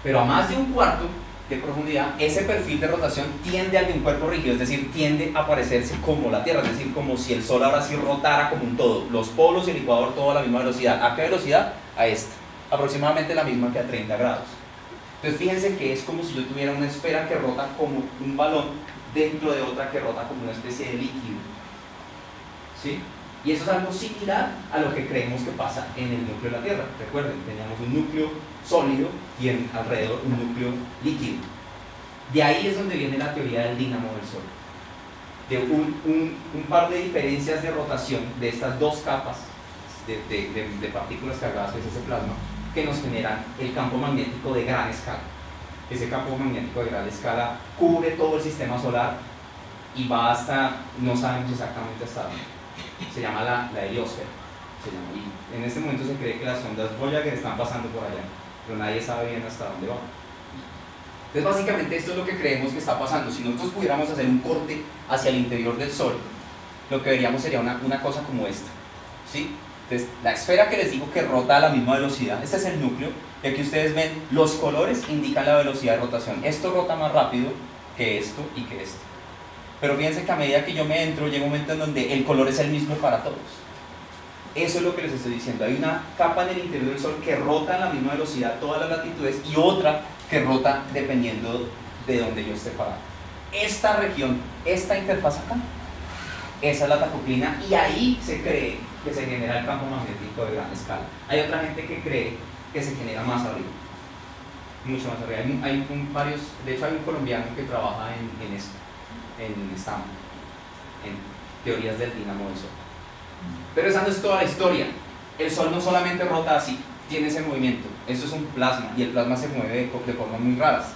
Pero a más de un cuarto de profundidad, ese perfil de rotación tiende al de un cuerpo rígido, es decir, tiende a parecerse como la Tierra, es decir, como si el Sol ahora sí rotara como un todo, los polos y el ecuador todo a la misma velocidad. ¿A qué velocidad? A esta, aproximadamente la misma que a 30 grados. Entonces fíjense que es como si yo tuviera una esfera que rota como un balón dentro de otra que rota como una especie de líquido, ¿sí? Y eso es algo similar a lo que creemos que pasa en el núcleo de la Tierra. Recuerden, teníamos un núcleo sólido y alrededor un núcleo líquido. De ahí es donde viene la teoría del dínamo del Sol. De un par de diferencias de rotación de estas dos capas de partículas cargadas, que es ese plasma, que nos generan el campo magnético de gran escala. Ese campo magnético de gran escala cubre todo el sistema solar y va hasta, no sabemos exactamente hasta dónde. Se llama la heliosfera. Y en este momento se cree que las ondas Voyager están pasando por allá, pero nadie sabe bien hasta dónde va. Entonces básicamente esto es lo que creemos que está pasando. Si nosotros pudiéramos hacer un corte hacia el interior del Sol, lo que veríamos sería una cosa como esta, ¿sí? Entonces la esfera que les digo que rota a la misma velocidad, este es el núcleo, y aquí ustedes ven los colores indican la velocidad de rotación. Esto rota más rápido que esto y que esto. Pero fíjense que a medida que yo me entro, llega un momento en donde el color es el mismo para todos. Eso es lo que les estoy diciendo. Hay una capa en el interior del Sol que rota a la misma velocidad todas las latitudes y otra que rota dependiendo de donde yo esté parado. Esta región, esta interfaz acá, esa es la tacoclina, y ahí se cree que se genera el campo magnético de gran escala. Hay otra gente que cree que se genera más arriba, mucho más arriba. Hay varios, de hecho hay un colombiano que trabaja en esto, en Stanford, en teorías del dínamo del Sol. Pero esa no es toda la historia. El Sol no solamente rota así, tiene ese movimiento. Eso es un plasma y el plasma se mueve de formas muy raras.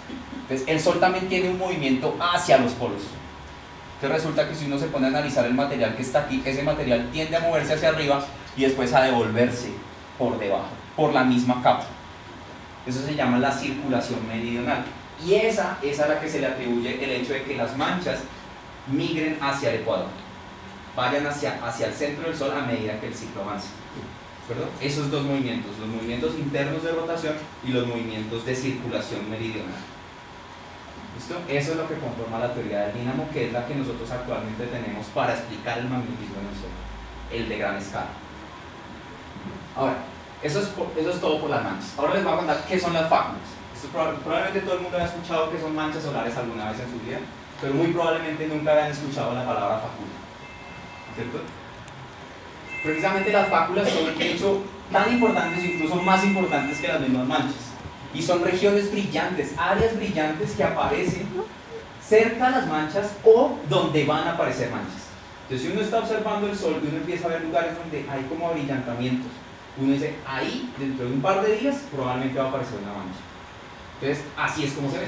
Entonces el Sol también tiene un movimiento hacia los polos. Entonces resulta que si uno se pone a analizar el material que está aquí, ese material tiende a moverse hacia arriba y después a devolverse por debajo, por la misma capa. Eso se llama la circulación meridional. Y esa es a la que se le atribuye el hecho de que las manchas migren hacia el ecuador, vayan hacia el centro del Sol a medida que el ciclo avanza. ¿Perdón? Esos dos movimientos, los movimientos internos de rotación y los movimientos de circulación meridional. ¿Listo? Eso es lo que conforma la teoría del dínamo, que es la que nosotros actualmente tenemos para explicar el magnetismo en el Sol, el de gran escala. Ahora, eso es todo por las manchas. Ahora les voy a contar qué son las fáculas. Probablemente todo el mundo haya escuchado que son manchas solares alguna vez en su vida, pero muy probablemente nunca hayan escuchado la palabra fácula, ¿cierto? Precisamente las fáculas son, de hecho, tan importantes, incluso más importantes que las mismas manchas, y son regiones brillantes, áreas brillantes que aparecen cerca de las manchas o donde van a aparecer manchas. Entonces, si uno está observando el Sol y uno empieza a ver lugares donde hay como abrillantamientos, uno dice, ahí, dentro de un par de días, probablemente va a aparecer una mancha. Entonces, así es como se ve.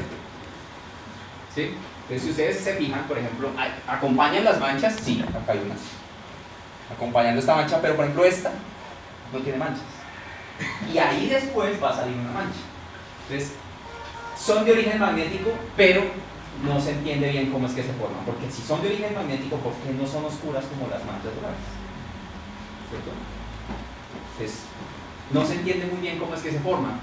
¿Sí? Entonces, si ustedes se fijan, por ejemplo, ¿acompañan las manchas? Sí, acá hay unas. Acompañando esta mancha, pero por ejemplo esta no tiene manchas. Y ahí después va a salir una mancha. Entonces, son de origen magnético, pero no se entiende bien cómo es que se forman. Porque si son de origen magnético, ¿por qué no son oscuras como las manchas solares? ¿Cierto? Entonces, no se entiende muy bien cómo es que se forman.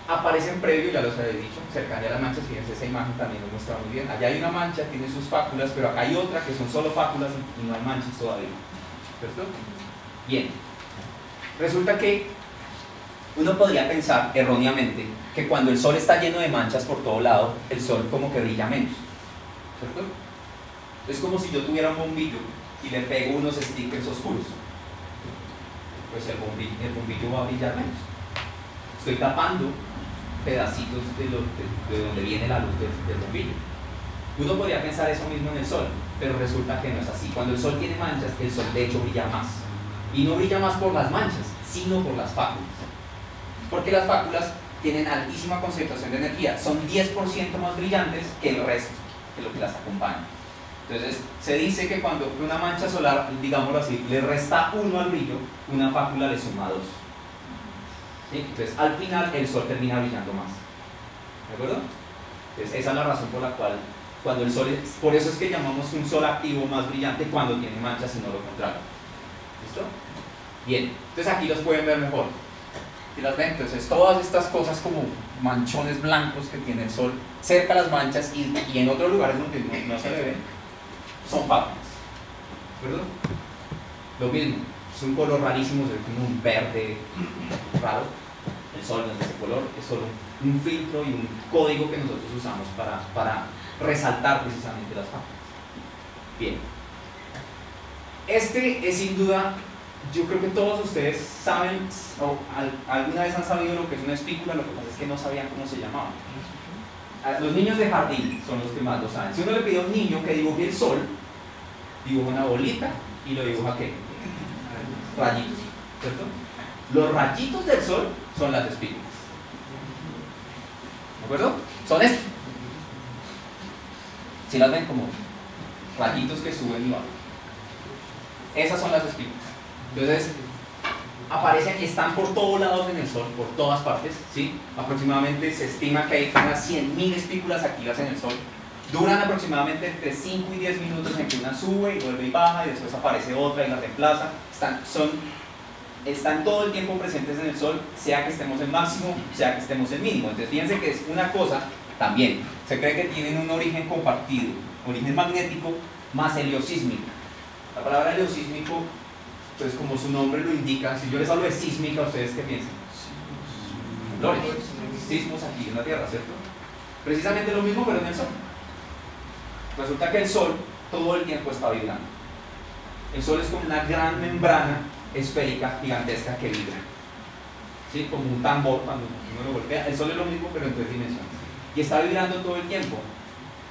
Aparecen previo, ya los habéis dicho, cercana a las manchas. Fíjense, esa imagen también lo muestra muy bien. Allá hay una mancha, tiene sus fáculas, pero acá hay otra que son solo fáculas y no hay manchas todavía. ¿Cierto? Bien. Resulta que uno podría pensar erróneamente que cuando el sol está lleno de manchas por todo lado, el sol como que brilla menos. ¿Cierto? Es como si yo tuviera un bombillo y le pego unos stickers oscuros. Pues el bombillo va a brillar menos. Estoy tapando pedacitos de donde viene la luz del bombillo. Uno podría pensar eso mismo en el sol, pero resulta que no es así. Cuando el sol tiene manchas, el sol de hecho brilla más. Y no brilla más por las manchas, sino por las fáculas. Porque las fáculas tienen altísima concentración de energía, son 10% más brillantes que el resto, que lo que las acompaña. Entonces, se dice que cuando una mancha solar, digámoslo así, le resta 1 al brillo, una fácula le suma 2. ¿Sí? Entonces, al final, el sol termina brillando más. ¿De acuerdo? Entonces, esa es la razón por la cual, cuando el sol es, por eso es que llamamos un sol activo más brillante cuando tiene manchas y no lo contrario. ¿Listo? Bien, entonces aquí los pueden ver mejor. ¿Sí las ven? Entonces, todas estas cosas como manchones blancos que tiene el sol cerca de las manchas y en otros lugares donde no se le ven, son fáculas. ¿Verdad? Lo mismo, es un color rarísimo, es como un verde raro. El sol no es de ese color, es solo un filtro y un código que nosotros usamos para resaltar precisamente las fáculas. Bien. Este es sin duda, yo creo que todos ustedes saben, o alguna vez han sabido lo que es una espícula, lo que pasa es que no sabían cómo se llamaba. Los niños de jardín son los que más lo saben. Si uno le pide a un niño que dibuje el sol, dibuja una bolita y lo dibuja ¿qué? Rayitos, ¿cierto? Los rayitos del sol son las espículas. ¿De acuerdo? Son estos. Si las ven como rayitos que suben y bajan. Esas son las espículas. Entonces, aparecen y están por todos lados en el sol, por todas partes, ¿sí? Aproximadamente se estima que hay unas 100.000 espículas activas en el sol. Duran aproximadamente entre 5 y 10 minutos en que una sube y vuelve y baja y después aparece otra y la reemplaza. Están todo el tiempo presentes en el sol, sea que estemos en máximo, sea que estemos en mínimo. Entonces fíjense que es una cosa, también, se cree que tienen un origen compartido, origen magnético más heliosísmico. La palabra heliosísmico, pues como su nombre lo indica, si yo les hablo de sísmica, ¿ustedes qué piensan? Temblores, sismos aquí en la Tierra, ¿cierto? Precisamente lo mismo, pero en el sol. Resulta que el sol todo el tiempo está vibrando. El sol es como una gran membrana esférica gigantesca que vibra, ¿sí? Como un tambor cuando uno lo golpea. El sol es lo mismo pero en 3 dimensiones y está vibrando todo el tiempo,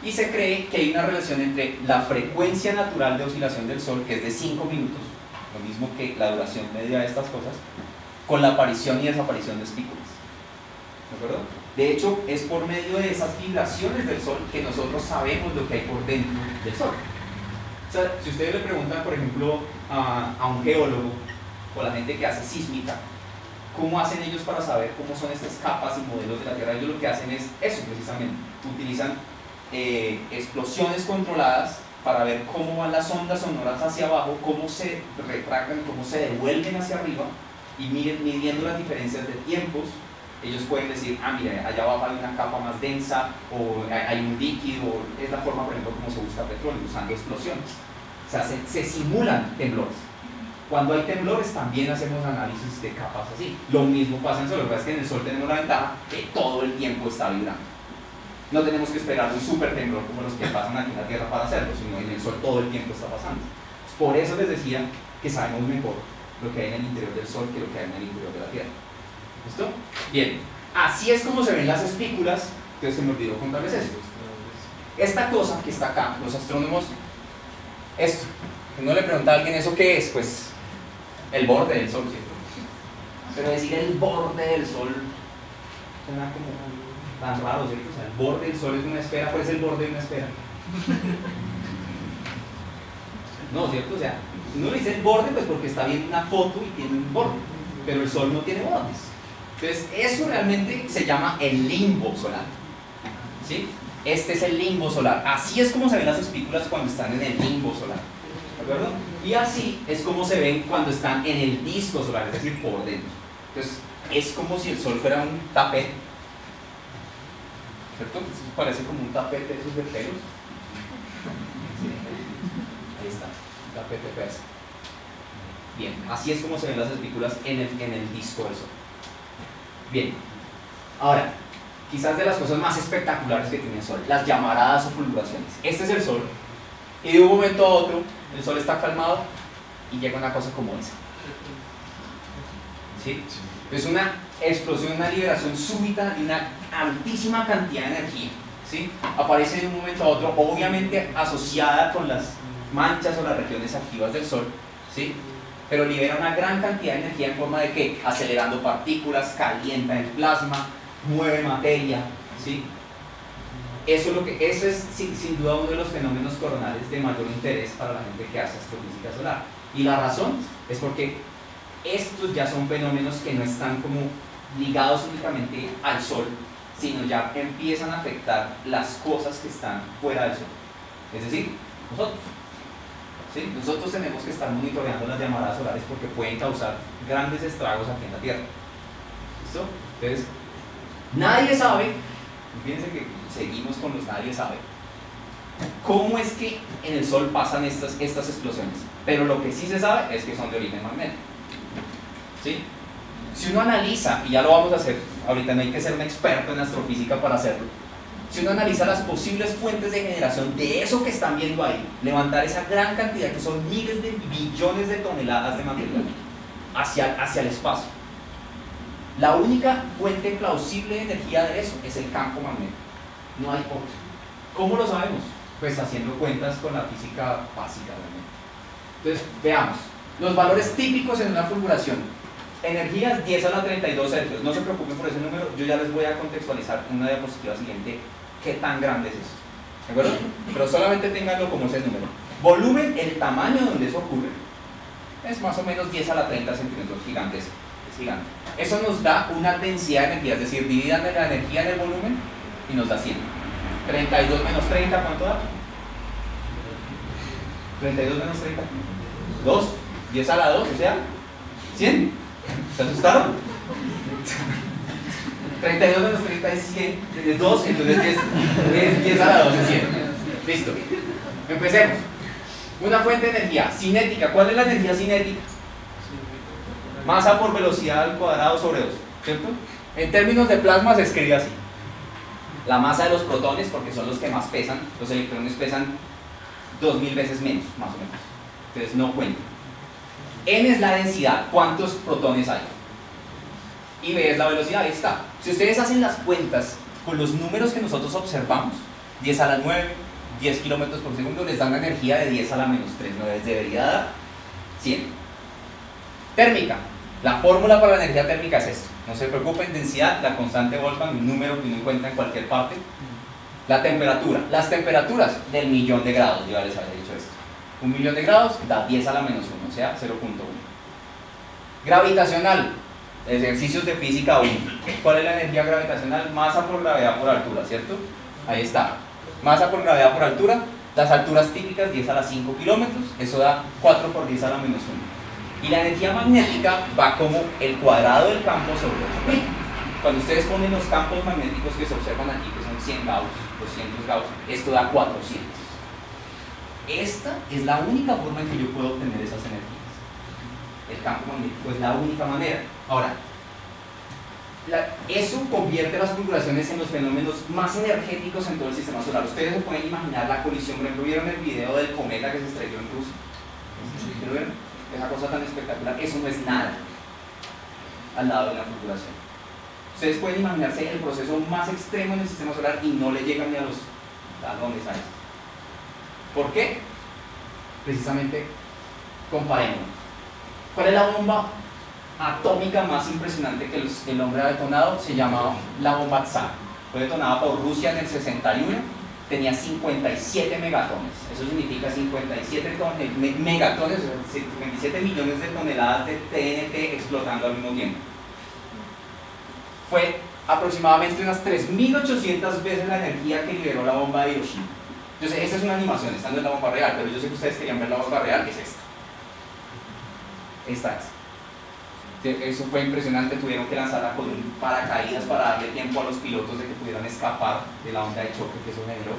y se cree que hay una relación entre la frecuencia natural de oscilación del sol, que es de 5 minutos, lo mismo que la duración media de estas cosas, con la aparición y desaparición de espículas. ¿De acuerdo? De hecho, es por medio de esas vibraciones del sol que nosotros sabemos lo que hay por dentro del sol. O sea, si ustedes le preguntan, por ejemplo, a un geólogo o a la gente que hace sísmica, ¿cómo hacen ellos para saber cómo son estas capas y modelos de la Tierra? Ellos lo que hacen es eso precisamente. Utilizan explosiones controladas para ver cómo van las ondas sonoras hacia abajo, cómo se refractan, cómo se devuelven hacia arriba, y midiendo las diferencias de tiempos, ellos pueden decir, ah, mira, allá abajo hay una capa más densa, o hay un líquido. Es la forma, por ejemplo, como se busca petróleo, usando explosiones. O sea, se simulan temblores. Cuando hay temblores también hacemos análisis de capas así. Lo mismo pasa en el sol. Lo que pasa es que en el sol tenemos la ventaja que todo el tiempo está vibrando. No tenemos que esperar un super temblor como los que pasan aquí en la Tierra para hacerlo, sino en el sol todo el tiempo está pasando. Por eso les decía que sabemos mejor lo que hay en el interior del sol que lo que hay en el interior de la Tierra. ¿Listo? Bien, así es como se ven las espículas. Entonces se me olvidó contarles eso. Esta cosa que está acá, los astrónomos, esto, uno le pregunta a alguien eso qué es, pues el borde del sol, ¿cierto? Pero decir el borde del sol suena como tan raro, ¿cierto? O sea, el borde del sol es una esfera. ¿Cuál es el borde de una esfera? No, ¿cierto? O sea, uno le dice el borde pues porque está viendo una foto y tiene un borde, pero el sol no tiene bordes. Entonces, eso realmente se llama el limbo solar. ¿Sí? Este es el limbo solar. Así es como se ven las espículas cuando están en el limbo solar. ¿De acuerdo? Y así es como se ven cuando están en el disco solar, es decir, por dentro. Entonces, es como si el Sol fuera un tapete. ¿Cierto? Eso parece como un tapete de esos de pelos. Sí. Ahí está, un tapete persa. Bien, así es como se ven las espículas en el disco del Sol. Bien, ahora, quizás de las cosas más espectaculares que tiene el Sol, las llamaradas o fulguraciones. Este es el Sol, y de un momento a otro, el Sol está calmado y llega una cosa como esa. ¿Sí? Es una explosión, una liberación súbita de una altísima cantidad de energía. ¿Sí? Aparece de un momento a otro, obviamente asociada con las manchas o las regiones activas del Sol, ¿sí? Pero libera una gran cantidad de energía en forma de ¿qué? Acelerando partículas, calienta el plasma, mueve materia, ¿sí? Ese es sin duda uno de los fenómenos coronales de mayor interés para la gente que hace astrofísica solar. Y la razón es porque estos ya son fenómenos que no están como ligados únicamente al Sol, sino ya empiezan a afectar las cosas que están fuera del Sol. Es decir, nosotros. ¿Sí? Nosotros tenemos que estar monitoreando las llamaradas solares porque pueden causar grandes estragos aquí en la Tierra. ¿Listo? Entonces, nadie sabe, fíjense que seguimos con los nadie sabe, cómo es que en el Sol pasan estas explosiones. Pero lo que sí se sabe es que son de origen magnético. ¿Sí? Si uno analiza, y ya lo vamos a hacer, ahorita no hay que ser un experto en astrofísica para hacerlo, si uno analiza las posibles fuentes de generación de eso que están viendo ahí, levantar esa gran cantidad que son miles de billones de toneladas de material hacia el espacio, la única fuente plausible de energía de eso es el campo magnético, no hay otra. ¿Cómo lo sabemos? Pues haciendo cuentas con la física básica realmente. Entonces, veamos, los valores típicos en una fulguración. Energías 10 a la 32 hercios, no se preocupen por ese número, yo ya les voy a contextualizar en una diapositiva siguiente qué tan grande es eso, ¿de acuerdo? Pero solamente tenganlo como ese número. Volumen, el tamaño donde eso ocurre, es más o menos 10 a la 30 centímetros, gigantes, es gigante. Eso nos da una densidad de energía, es decir, dividan la energía en el volumen y nos da 100. 32 menos 30, ¿cuánto da? 32 menos 30, 2, 10 a la 2, o sea, 100. ¿Se asustaron? 32 menos 30 es 100, es 2, entonces 10 a la 2 es 100. Listo. Empecemos. Una fuente de energía cinética. ¿Cuál es la energía cinética? Masa por velocidad al cuadrado sobre 2, ¿cierto? En términos de plasma se escribe así. La masa de los protones, porque son los que más pesan, los electrones pesan 2000 veces menos, más o menos. Entonces no cuenta. N es la densidad, ¿cuántos protones hay? Y B es la velocidad, ahí está. Si ustedes hacen las cuentas con los números que nosotros observamos, 10 a la 9, 10 kilómetros por segundo, les da una energía de 10 a la menos 3, ¿no? Les debería dar 100. Térmica. La fórmula para la energía térmica es esto. No se preocupen, densidad, la constante Boltzmann, un número que uno encuentra en cualquier parte. La temperatura. Las temperaturas del millón de grados, yo ya les había dicho esto. 1 millón de grados da 10 a la menos 1, o sea, 0.1. Gravitacional. Ejercicios de física 1. ¿Cuál es la energía gravitacional? Masa por gravedad por altura, ¿cierto? Ahí está. Masa por gravedad por altura. Las alturas típicas 10 a la 5 kilómetros. Eso da 4 por 10 a la menos 1. Y la energía magnética va como el cuadrado del campo sobre 8. Cuando ustedes ponen los campos magnéticos que se observan aquí, que son 100 Gauss, 200 Gauss, esto da 400. Esta es la única forma en que yo puedo obtener esas energías. El campo magnético es la única manera. Ahora, eso convierte las fulguraciones en los fenómenos más energéticos en todo el sistema solar. Ustedes se pueden imaginar la colisión. Por ejemplo, ¿vieron el video del cometa que se estrelló en Rusia? ¿Lo vieron? Esa cosa tan espectacular. Eso no es nada al lado de la fulguración. Ustedes pueden imaginarse el proceso más extremo en el sistema solar y no le llegan ni a los talones a eso. ¿Por qué? Precisamente, comparemos. ¿Cuál es la bomba atómica más impresionante que el hombre ha detonado? Se llamaba la bomba Tsar. Fue detonada por Rusia en el 61, tenía 57 megatones. Eso significa 57 megatones, 57 millones de toneladas de TNT explotando al mismo tiempo. fue aproximadamente unas 3.800 veces la energía que liberó la bomba de Hiroshima. Yo sé, esta es una animación, esta no es la bomba real, pero yo sé que ustedes querían ver la bomba real, es esta. Esta es. Eso fue impresionante, tuvieron que lanzarla con un paracaídas para darle tiempo a los pilotos de que pudieran escapar de la onda de choque que eso generó.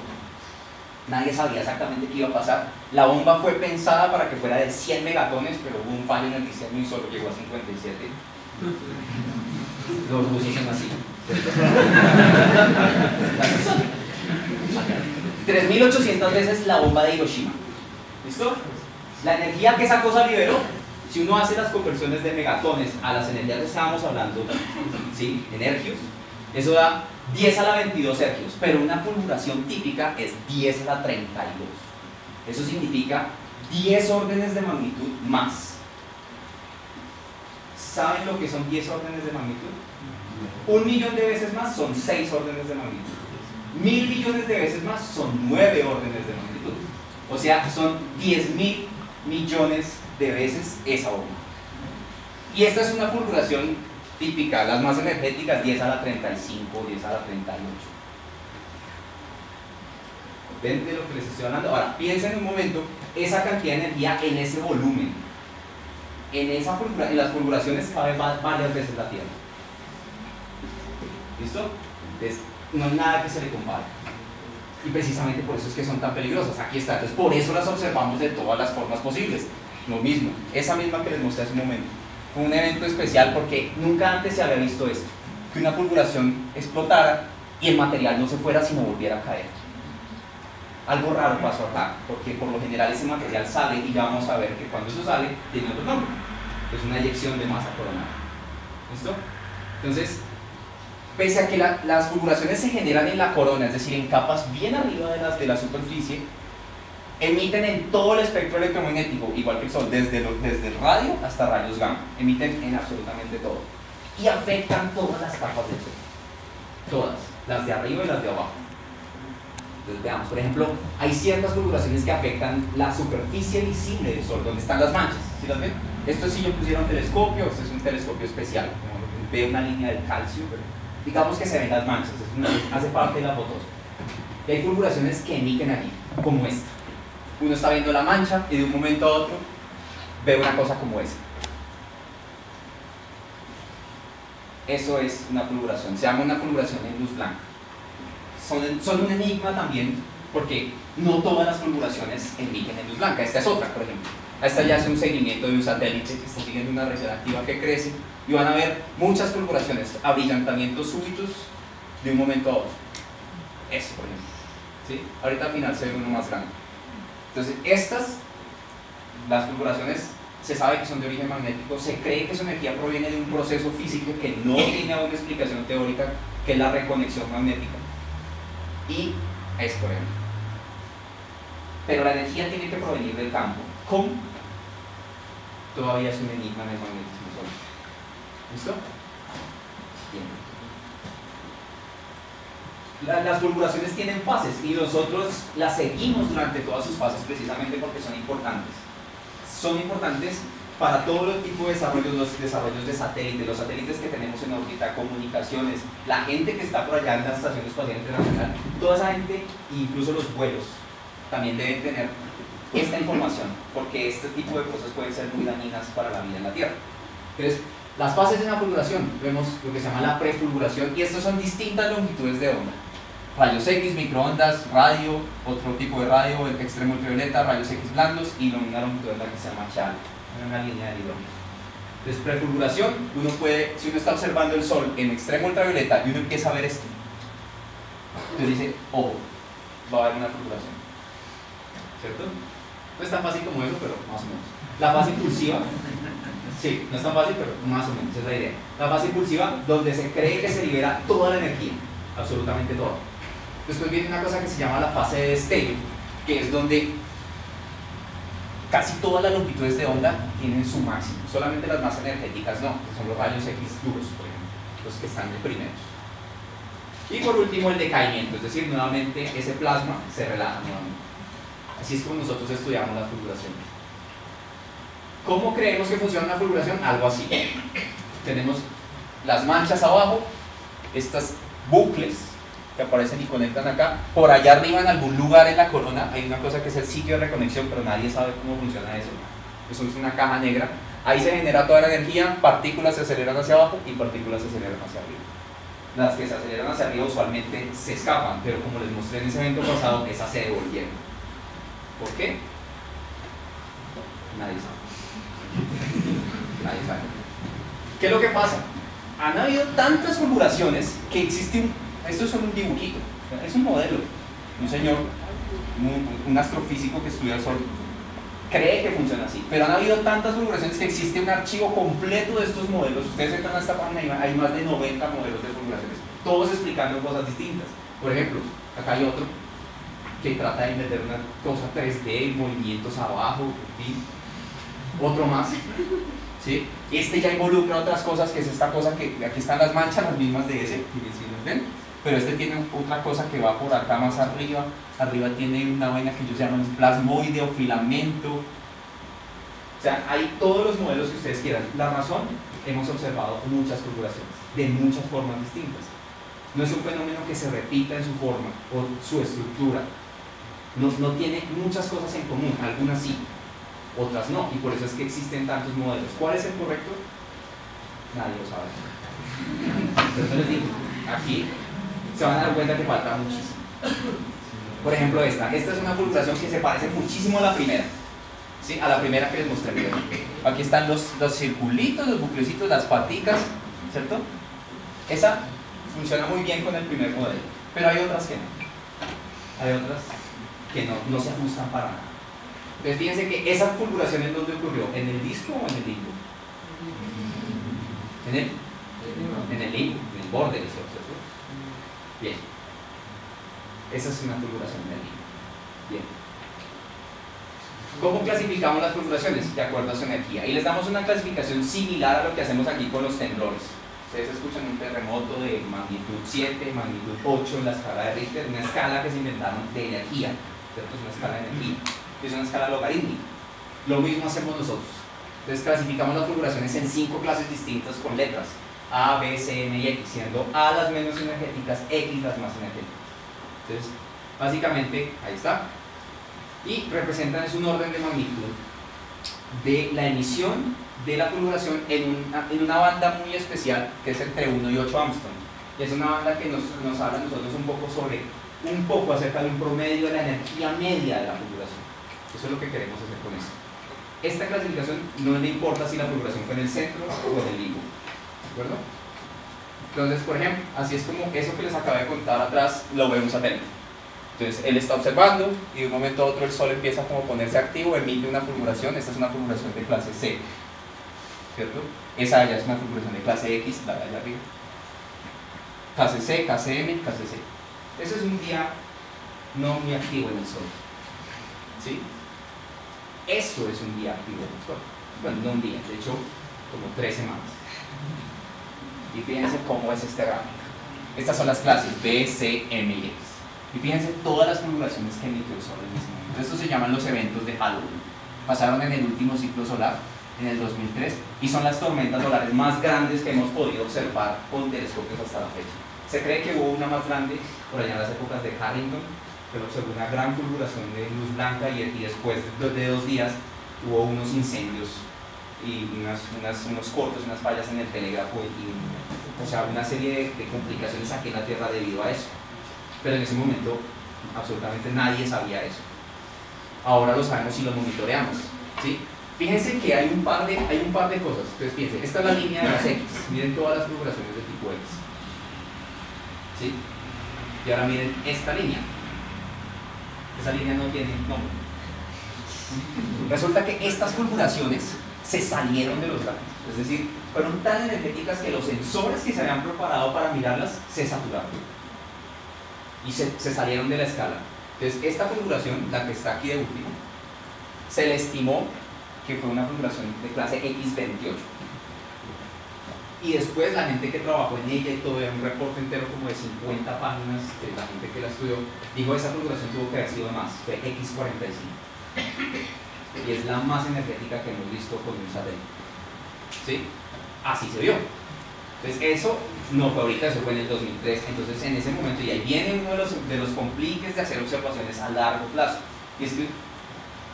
Nadie sabía exactamente qué iba a pasar. La bomba fue pensada para que fuera de 100 megatones, pero hubo un fallo en el diseño y solo llegó a 57. Los rusos son así. 3.800 veces la bomba de Hiroshima. ¿Listo? La energía que esa cosa liberó, si uno hace las conversiones de megatones a las energías que estábamos hablando, ¿sí? En ergios, eso da 10 a la 22 ergios, pero una fulguración típica es 10 a la 32. Eso significa 10 órdenes de magnitud más. ¿Saben lo que son 10 órdenes de magnitud? 1 millón de veces más son 6 órdenes de magnitud. 1.000 millones de veces más son 9 órdenes de magnitud. O sea, son 10.000 millones de veces esa bomba. Y esta es una fulguración típica, las más energéticas 10 a la 35, 10 a la 38. ¿Ven de lo que les estoy hablando? Ahora, piensen un momento esa cantidad de energía en ese volumen. En las fulguraciones cabe varias veces la Tierra. ¿Listo? Entonces, no hay nada que se le compare. Y precisamente por eso es que son tan peligrosas. Aquí está. Entonces, por eso las observamos de todas las formas posibles. Lo mismo, esa misma que les mostré hace un momento. Fue un evento especial porque nunca antes se había visto esto. Que una fulguración explotara y el material no se fuera sino volviera a caer. Algo raro pasó acá, porque por lo general ese material sale y ya vamos a ver que cuando eso sale tiene otro nombre. Es una eyección de masa coronal. ¿Listo? Entonces, pese a que las fulguraciones se generan en la corona, es decir, en capas bien arriba de la superficie, emiten en todo el espectro electromagnético, igual que el Sol, desde el radio hasta rayos gamma, emiten en absolutamente todo. Y afectan todas las capas del Sol. Todas, las de arriba y las de abajo. Entonces veamos, por ejemplo, hay ciertas fulguraciones que afectan la superficie visible del Sol, donde están las manchas, ¿sí las ven? Esto sí yo pusiera un telescopio, este es un telescopio especial, como ve una línea del calcio, pero digamos que se ven las manchas, hace parte de la fotosfera. Y hay fulguraciones que emiten allí, como esta. Uno está viendo la mancha y de un momento a otro ve una cosa como esa. Eso es una fulguración, se llama una fulguración en luz blanca. Son un enigma también porque no todas las fulguraciones emiten en luz blanca. Esta es otra, por ejemplo. Esta ya hace un seguimiento de un satélite que está siguiendo una región activa que crece y van a ver muchas fulguraciones, abrillantamientos súbitos de un momento a otro. Eso, por ejemplo. ¿Sí? Ahorita al final se ve uno más grande. Entonces, las fulguraciones, se sabe que son de origen magnético, se cree que su energía proviene de un proceso físico que no tiene aún una explicación teórica, que es la reconexión magnética. Y es por ejemplo. Pero la energía tiene que provenir del campo. ¿Cómo? Todavía es un enigma en el magnetismo solar. ¿Listo? Bien. Las fulguraciones tienen fases y nosotros las seguimos durante todas sus fases precisamente porque son importantes. Son importantes para todo el tipo de desarrollos, los desarrollos de satélites, los satélites que tenemos en órbita, comunicaciones, la gente que está por allá en la Estación Espacial Internacional, toda esa gente, incluso los vuelos, también deben tener esta información, porque este tipo de cosas pueden ser muy dañinas para la vida en la Tierra. Entonces, las fases de una fulguración, vemos lo que se llama la prefulguración, y estas son distintas longitudes de onda. Rayos X, microondas, radio, otro tipo de radio, el extremo ultravioleta, rayos X blandos y una longitud de onda que se llama Chal, una línea de hidrógeno. Entonces, prefulguración, uno puede, si uno está observando el Sol en extremo ultravioleta y uno empieza a ver esto, entonces dice, ojo, va a haber una fulguración. ¿Cierto? No es tan fácil como eso, pero más o menos. La fase impulsiva, sí, no es tan fácil, pero más o menos, esa es la idea. La fase impulsiva, donde se cree que se libera toda la energía, absolutamente toda. Después viene una cosa que se llama la fase de destello, que es donde casi todas las longitudes de onda tienen su máximo, solamente las más energéticas no, que son los rayos X duros, por ejemplo, los que están de primeros. Y por último el decaimiento, es decir, nuevamente ese plasma se relaja nuevamente. Así es como nosotros estudiamos las fulguraciones. ¿Cómo creemos que funciona una fulguración? Algo así. Tenemos las manchas abajo estas bucles que aparecen y conectan acá. Por allá arriba, en algún lugar en la corona, hay una cosa que es el sitio de reconexión, pero nadie sabe cómo funciona eso. Eso es una caja negra. Ahí se genera toda la energía, partículas se aceleran hacia abajo y partículas se aceleran hacia arriba. Las que se aceleran hacia arriba usualmente se escapan, pero como les mostré en ese evento pasado, esas se devolvieron. ¿Por qué? Nadie sabe. Nadie sabe. ¿Qué es lo que pasa? Han habido tantas fulguraciones que existe esto es solo un dibujito, es un modelo. Un señor, un astrofísico que estudia el Sol, cree que funciona así, pero han habido tantas fulguraciones que existe un archivo completo de estos modelos. Ustedes entran a esta página y hay más de 90 modelos de fulguraciones, todos explicando cosas distintas. Por ejemplo, acá hay otro que trata de meter una cosa 3D, movimientos abajo, en fin. Otro más, ¿sí? Este ya involucra otras cosas, que es esta cosa que aquí están las manchas, las mismas de ese, si los ven, pero este tiene otra cosa que va por acá más arriba. Arriba tiene una vaina que ellos llaman plasmoide o filamento. O sea, hay todos los modelos que ustedes quieran. La razón, hemos observado muchas fulguraciones de muchas formas distintas. No es un fenómeno que se repita en su forma o su estructura. No tiene muchas cosas en común, algunas sí, otras no, y por eso es que existen tantos modelos. ¿Cuál es el correcto? Nadie lo sabe. Entonces les digo, aquí se van a dar cuenta que falta muchísimo. Por ejemplo, esta es una fulguración que se parece muchísimo a la primera, ¿sí? A la primera que les mostré. Aquí están los circulitos, los buclecitos, las paticas, ¿cierto? Esa funciona muy bien con el primer modelo, pero hay otras que no. Hay otras que no se ajustan para nada. Entonces fíjense que esa fulguración, ¿en dónde ocurrió? ¿En el disco o en el limbo? En el limbo, en el borde del Sol, ¿cierto? Bien. Esa es una fulguración del limbo. Bien. ¿Cómo clasificamos las fulguraciones? De acuerdo a su energía. Y les damos una clasificación similar a lo que hacemos aquí con los temblores. Ustedes escuchan un terremoto de magnitud 7, magnitud 8 en la escala de Richter, una escala que se inventaron de energía, ¿cierto? Es una escala de energía. Es una escala logarítmica. Lo mismo hacemos nosotros. Entonces clasificamos las fulguraciones en 5 clases distintas con letras A, B, C, M y X, siendo A las menos energéticas, X las más energéticas. Entonces, básicamente, ahí está. Y representan, es un orden de magnitud de la emisión de la fulguración en una banda muy especial que es entre 1 y 8 Armstrong. Es una banda que nos habla a nosotros un poco acerca de un promedio de la energía media de la fulguración. Eso es lo que queremos hacer con esto. Esta clasificación no le importa si la fulguración fue en el centro o en el limbo. ¿De acuerdo? Entonces, por ejemplo, así es como eso que les acabé de contar atrás lo vemos atento. Entonces, él está observando y de un momento a otro el Sol empieza como a ponerse activo, emite una fulguración. Esta es una fulguración de clase C, ¿cierto? Esa ya es una fulguración de clase X, la de allá arriba. Clase C, clase M, clase C. Eso es un día no muy activo en el Sol, ¿sí? Eso es un día activo en el Sol. Bueno, no un día, de hecho, como 3 semanas. Y fíjense cómo es este gráfico. Estas son las clases B, C, M y X. Y fíjense todas las fulguraciones que emitió el Sol en ese momento. Estos se llaman los eventos de Halloween. Pasaron en el último ciclo solar, en el 2003, y son las tormentas solares más grandes que hemos podido observar con telescopios hasta la fecha. Se cree que hubo una más grande por allá en las épocas de Harrington, pero observó una gran fulguración de luz blanca y después de 2 días hubo unos incendios y unos cortos, unas fallas en el telégrafo o sea, una serie de complicaciones aquí en la Tierra debido a eso. Pero en ese momento absolutamente nadie sabía eso. Ahora lo sabemos y lo monitoreamos, ¿sí? Fíjense que hay un par de cosas. Entonces fíjense, esta es la línea de las X. Miren todas las fulguraciones de tipo X, ¿sí? Y ahora miren esta línea. Esa línea no tiene nombre. Resulta que estas fulguraciones se salieron de los gráficos, es decir, fueron tan energéticas que los sensores que se habían preparado para mirarlas se saturaron y se salieron de la escala. Entonces esta fulguración, la que está aquí de último, se le estimó que fue una fulguración de clase X28 y después la gente que trabajó en ella y todo, era un reporte entero como de 50 páginas de la gente que la estudió, dijo esa fulguración tuvo que haber sido más, fue X45 y es la más energética que hemos visto con un satélite, ¿sí? Así se vio. Entonces eso no fue ahorita, eso fue en el 2003. Entonces en ese momento, y ahí viene uno de los compliques de hacer observaciones a largo plazo. Y es que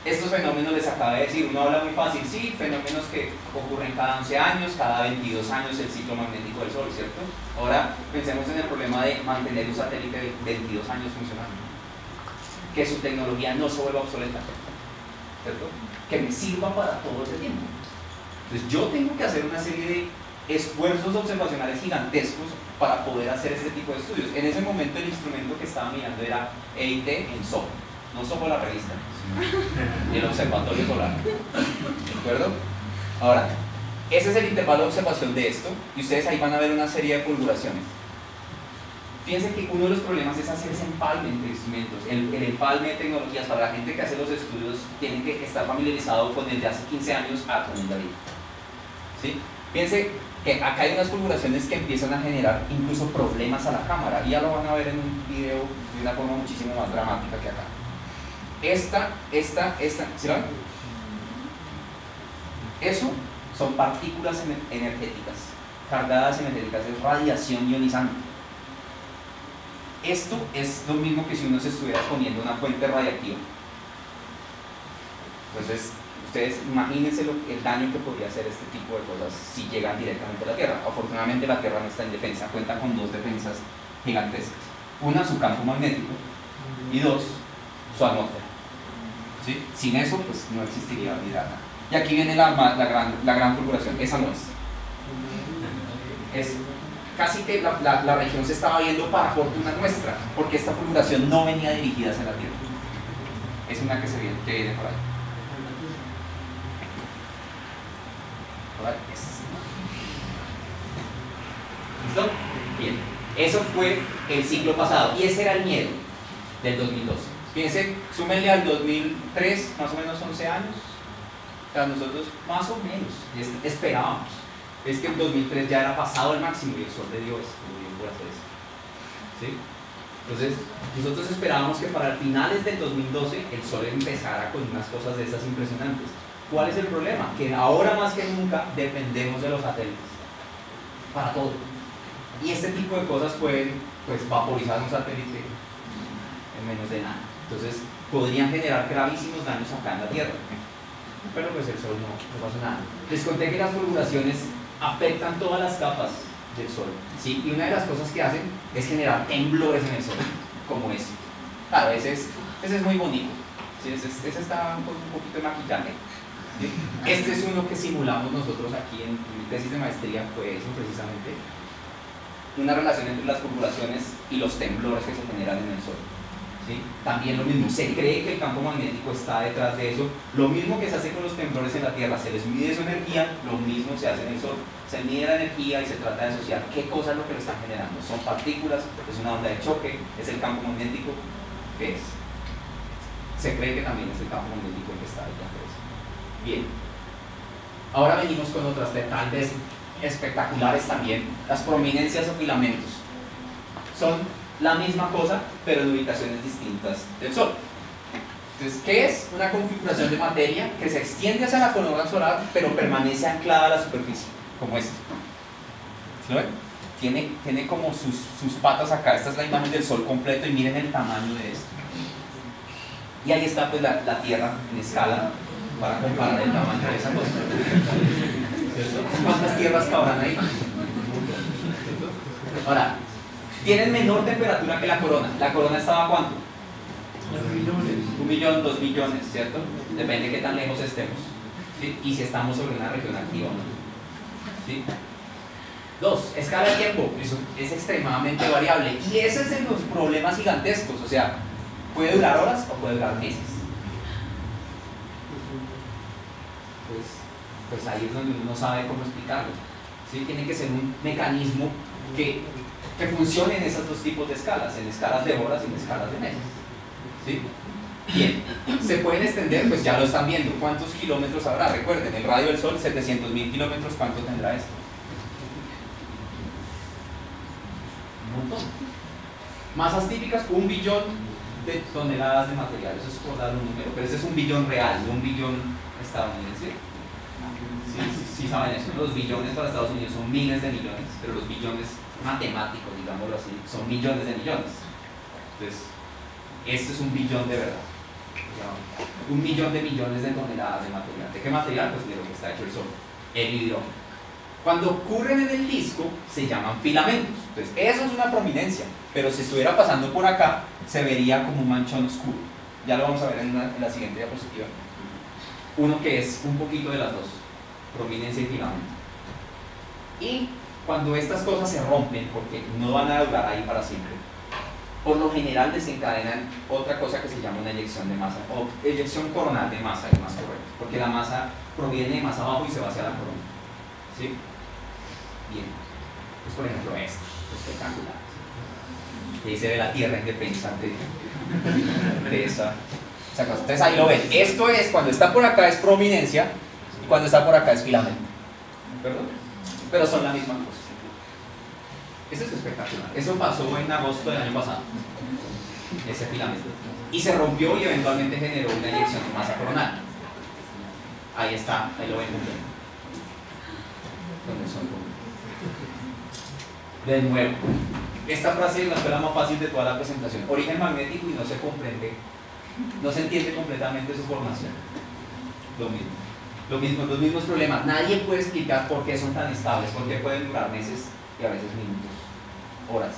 estos fenómenos les acaba de decir, uno habla muy fácil, sí, fenómenos que ocurren cada 11 años, cada 22 años el ciclo magnético del Sol, ¿cierto? Ahora pensemos en el problema de mantener un satélite de 22 años funcionando, que su tecnología no se vuelva obsoleta, ¿cierto? Que me sirva para todo ese tiempo. Entonces yo tengo que hacer una serie de esfuerzos observacionales gigantescos para poder hacer este tipo de estudios. En ese momento el instrumento que estaba mirando era EIT en SOHO, no SOHO la revista, el Observatorio Solar, ¿de acuerdo? Ahora, ese es el intervalo de observación de esto, y ustedes ahí van a ver una serie de fulguraciones. Fíjense que uno de los problemas es hacer ese empalme entre instrumentos. El empalme de tecnologías, para la gente que hace los estudios, tienen que estar familiarizado con el de hace 15 años a con el de ahorita, ¿sí? Fíjense que acá hay unas fulguraciones que empiezan a generar incluso problemas a la cámara, y ya lo van a ver en un video de una forma muchísimo más dramática que acá. ¿Sí lo ven? Eso son partículas energéticas, cargadas energéticas, es radiación ionizante. Esto es lo mismo que si uno se estuviera poniendo una fuente radiactiva. Entonces, ustedes imagínense el daño que podría hacer este tipo de cosas si llegan directamente a la Tierra. Afortunadamente la Tierra no está indefensa, cuenta con dos defensas gigantescas. Una, su campo magnético, y dos, su atmósfera. ¿Sí? Sin eso, pues no existiría vida. Y aquí viene la gran fulguración. Esa no es. Casi que la región se estaba viendo para fortuna nuestra, porque esta fulguración no venía dirigida hacia la Tierra. Es una que viene por ahí. Por ahí. ¿Listo? Bien. Eso fue el ciclo pasado, y ese era el miedo del 2012. Fíjense, súmenle al 2003, más o menos 11 años. O sea, nosotros más o menos esperábamos. Es que en 2003 ya era pasado el máximo y el Sol le dio esto, por hacer esto. ¿Sí? Entonces, nosotros esperábamos que para finales del 2012 el Sol empezara con unas cosas de esas impresionantes. ¿Cuál es el problema? Que ahora más que nunca dependemos de los satélites para todo. Y este tipo de cosas pueden, pues, vaporizar un satélite en menos de nada. Entonces, podrían generar gravísimos daños acá en la Tierra. Pero pues el Sol no pasa nada. Les conté que las fulguraciones afectan todas las capas del Sol, ¿sí? Y una de las cosas que hacen es generar temblores en el Sol, como ese. Claro, ese es muy bonito, ¿sí? Ese está un poquito de maquillaje, ¿sí? Este es uno que simulamos nosotros aquí en mi tesis de maestría, fue eso precisamente, una relación entre las fulguraciones y los temblores que se generan en el Sol. ¿Sí? También lo mismo, se cree que el campo magnético está detrás de eso. Lo mismo que se hace con los temblores en la Tierra, se les mide su energía, lo mismo se hace en el Sol. Se mide la energía y se trata de asociar qué cosa es lo que lo están generando. Son partículas, es una onda de choque, es el campo magnético, ¿qué es? Se cree que también es el campo magnético el que está detrás de eso. Bien, ahora venimos con otras tal vez espectaculares también, las prominencias o filamentos. Son la misma cosa, pero en ubicaciones distintas del Sol. Entonces, ¿qué es? Una configuración de materia que se extiende hacia la corona solar, pero permanece anclada a la superficie, como esto. ¿Sí lo ven? Tiene como sus patas acá. Esta es la imagen del Sol completo y miren el tamaño de esto. Y ahí está pues la Tierra en escala para comparar el tamaño de esa cosa. ¿Cierto? ¿Cuántas tierras cabrán ahí? Ahora, tienen menor temperatura que la corona. ¿La corona estaba a cuánto? 1 millón, 2 millones, ¿cierto? Depende de qué tan lejos estemos, ¿sí? Y si estamos sobre una región activa o no, ¿sí? 2, escala de tiempo. Eso es extremadamente variable. Y ese es de los problemas gigantescos. O sea, puede durar horas o puede durar meses. Pues ahí es donde uno no sabe cómo explicarlo, ¿sí? Tiene que ser un mecanismo que funcione en esos dos tipos de escalas, en escalas de horas y en escalas de meses, ¿sí? Bien, se pueden extender, pues ya lo están viendo. ¿Cuántos kilómetros habrá? Recuerden, el radio del Sol, 700.000 kilómetros. ¿Cuánto tendrá esto? Un montón. Masas típicas, 1 billón de toneladas de material. Eso es por dar un número, pero ese es 1 billón real, no 1 billón estadounidense. Sí saben eso. Los billones para Estados Unidos son miles de millones, pero los billones matemáticos, digámoslo así, son millones de millones. Entonces, este es un billón de verdad. Un millón de millones de toneladas de material. ¿De qué material? Pues de lo que está hecho el Sol, el hidrógeno. Cuando ocurren en el disco, se llaman filamentos. Entonces, eso es una prominencia, pero si estuviera pasando por acá, se vería como un manchón oscuro. Ya lo vamos a ver en la siguiente diapositiva. Uno que es un poquito de las dos, prominencia y filamento. Y cuando estas cosas se rompen, porque no van a durar ahí para siempre, por lo general desencadenan otra cosa que se llama una eyección de masa, o eyección coronal de masa, es más correcto, porque la masa proviene de más abajo y se va hacia la corona. ¿Sí? Bien. Pues por ejemplo esto, espectacular. Y ahí se ve la Tierra en defensa de esa cosa. Entonces ahí lo ven. Esto es, cuando está por acá es prominencia y cuando está por acá es filamento. ¿Perdón? Pero son la misma cosa. Eso es espectacular. Eso pasó en agosto del año pasado. Ese filamento. Y se rompió y eventualmente generó una eyección de masa coronal. Ahí está, ahí lo ven. ¿Dónde son? De nuevo, esta frase es la escuela más fácil de toda la presentación. Origen magnético y no se comprende, no se entiende completamente su formación. Lo mismo, los mismos problemas. Nadie puede explicar por qué son tan estables, por qué pueden durar meses y a veces minutos, horas,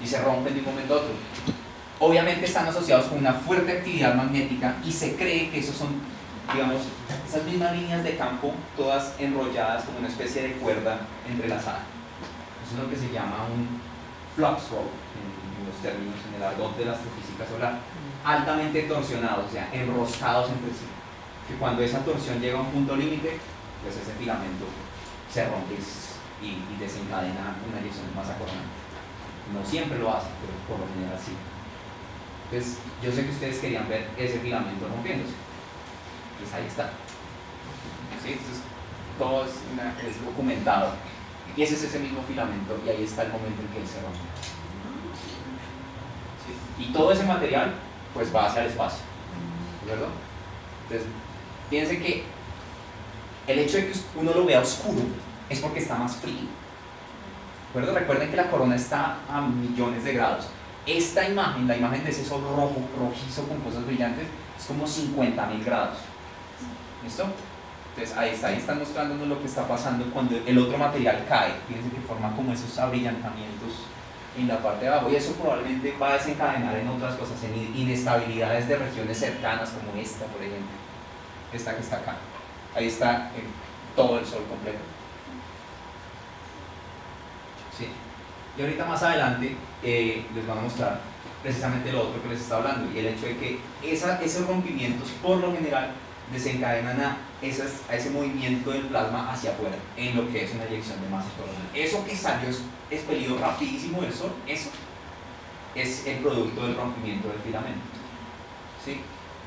y se rompen de un momento a otro. Obviamente están asociados con una fuerte actividad magnética y se cree que esos son, digamos, esas mismas líneas de campo, todas enrolladas como una especie de cuerda entrelazada. Eso es lo que se llama un flux rope en los términos, en el argot de la astrofísica solar, altamente torsionados, o sea, enroscados entre sí, que cuando esa torsión llega a un punto límite, pues ese filamento se rompe y desencadena una eyección de masa coronal. No siempre lo hace, pero por lo general sí. Entonces, yo sé que ustedes querían ver ese filamento rompiéndose. Pues ahí está. ¿Sí? Entonces, todo es documentado. Y ese es ese mismo filamento, y ahí está el momento en que él se rompe. ¿Sí? Y todo ese material, pues va hacia el espacio. ¿De acuerdo? Entonces, fíjense que el hecho de que uno lo vea oscuro es porque está más frío. ¿De acuerdo? Recuerden que la corona está a millones de grados. Esta imagen, la imagen de ese sol rojo, rojizo con cosas brillantes, es como 50.000 grados. ¿Listo? Entonces ahí están mostrándonos lo que está pasando cuando el otro material cae. Fíjense que forma como esos abrillantamientos en la parte de abajo, y eso probablemente va a desencadenar en otras cosas, en inestabilidades de regiones cercanas como esta, por ejemplo, esta que está acá. Ahí está todo el sol completo. ¿Sí? Y ahorita más adelante les van a mostrar precisamente lo otro que les está hablando, y el hecho de que esos rompimientos por lo general desencadenan a ese movimiento del plasma hacia afuera, en lo que es una eyección de masa coronal. Eso que salió expelido rapidísimo del Sol, eso es el producto del rompimiento del filamento. ¿Sí?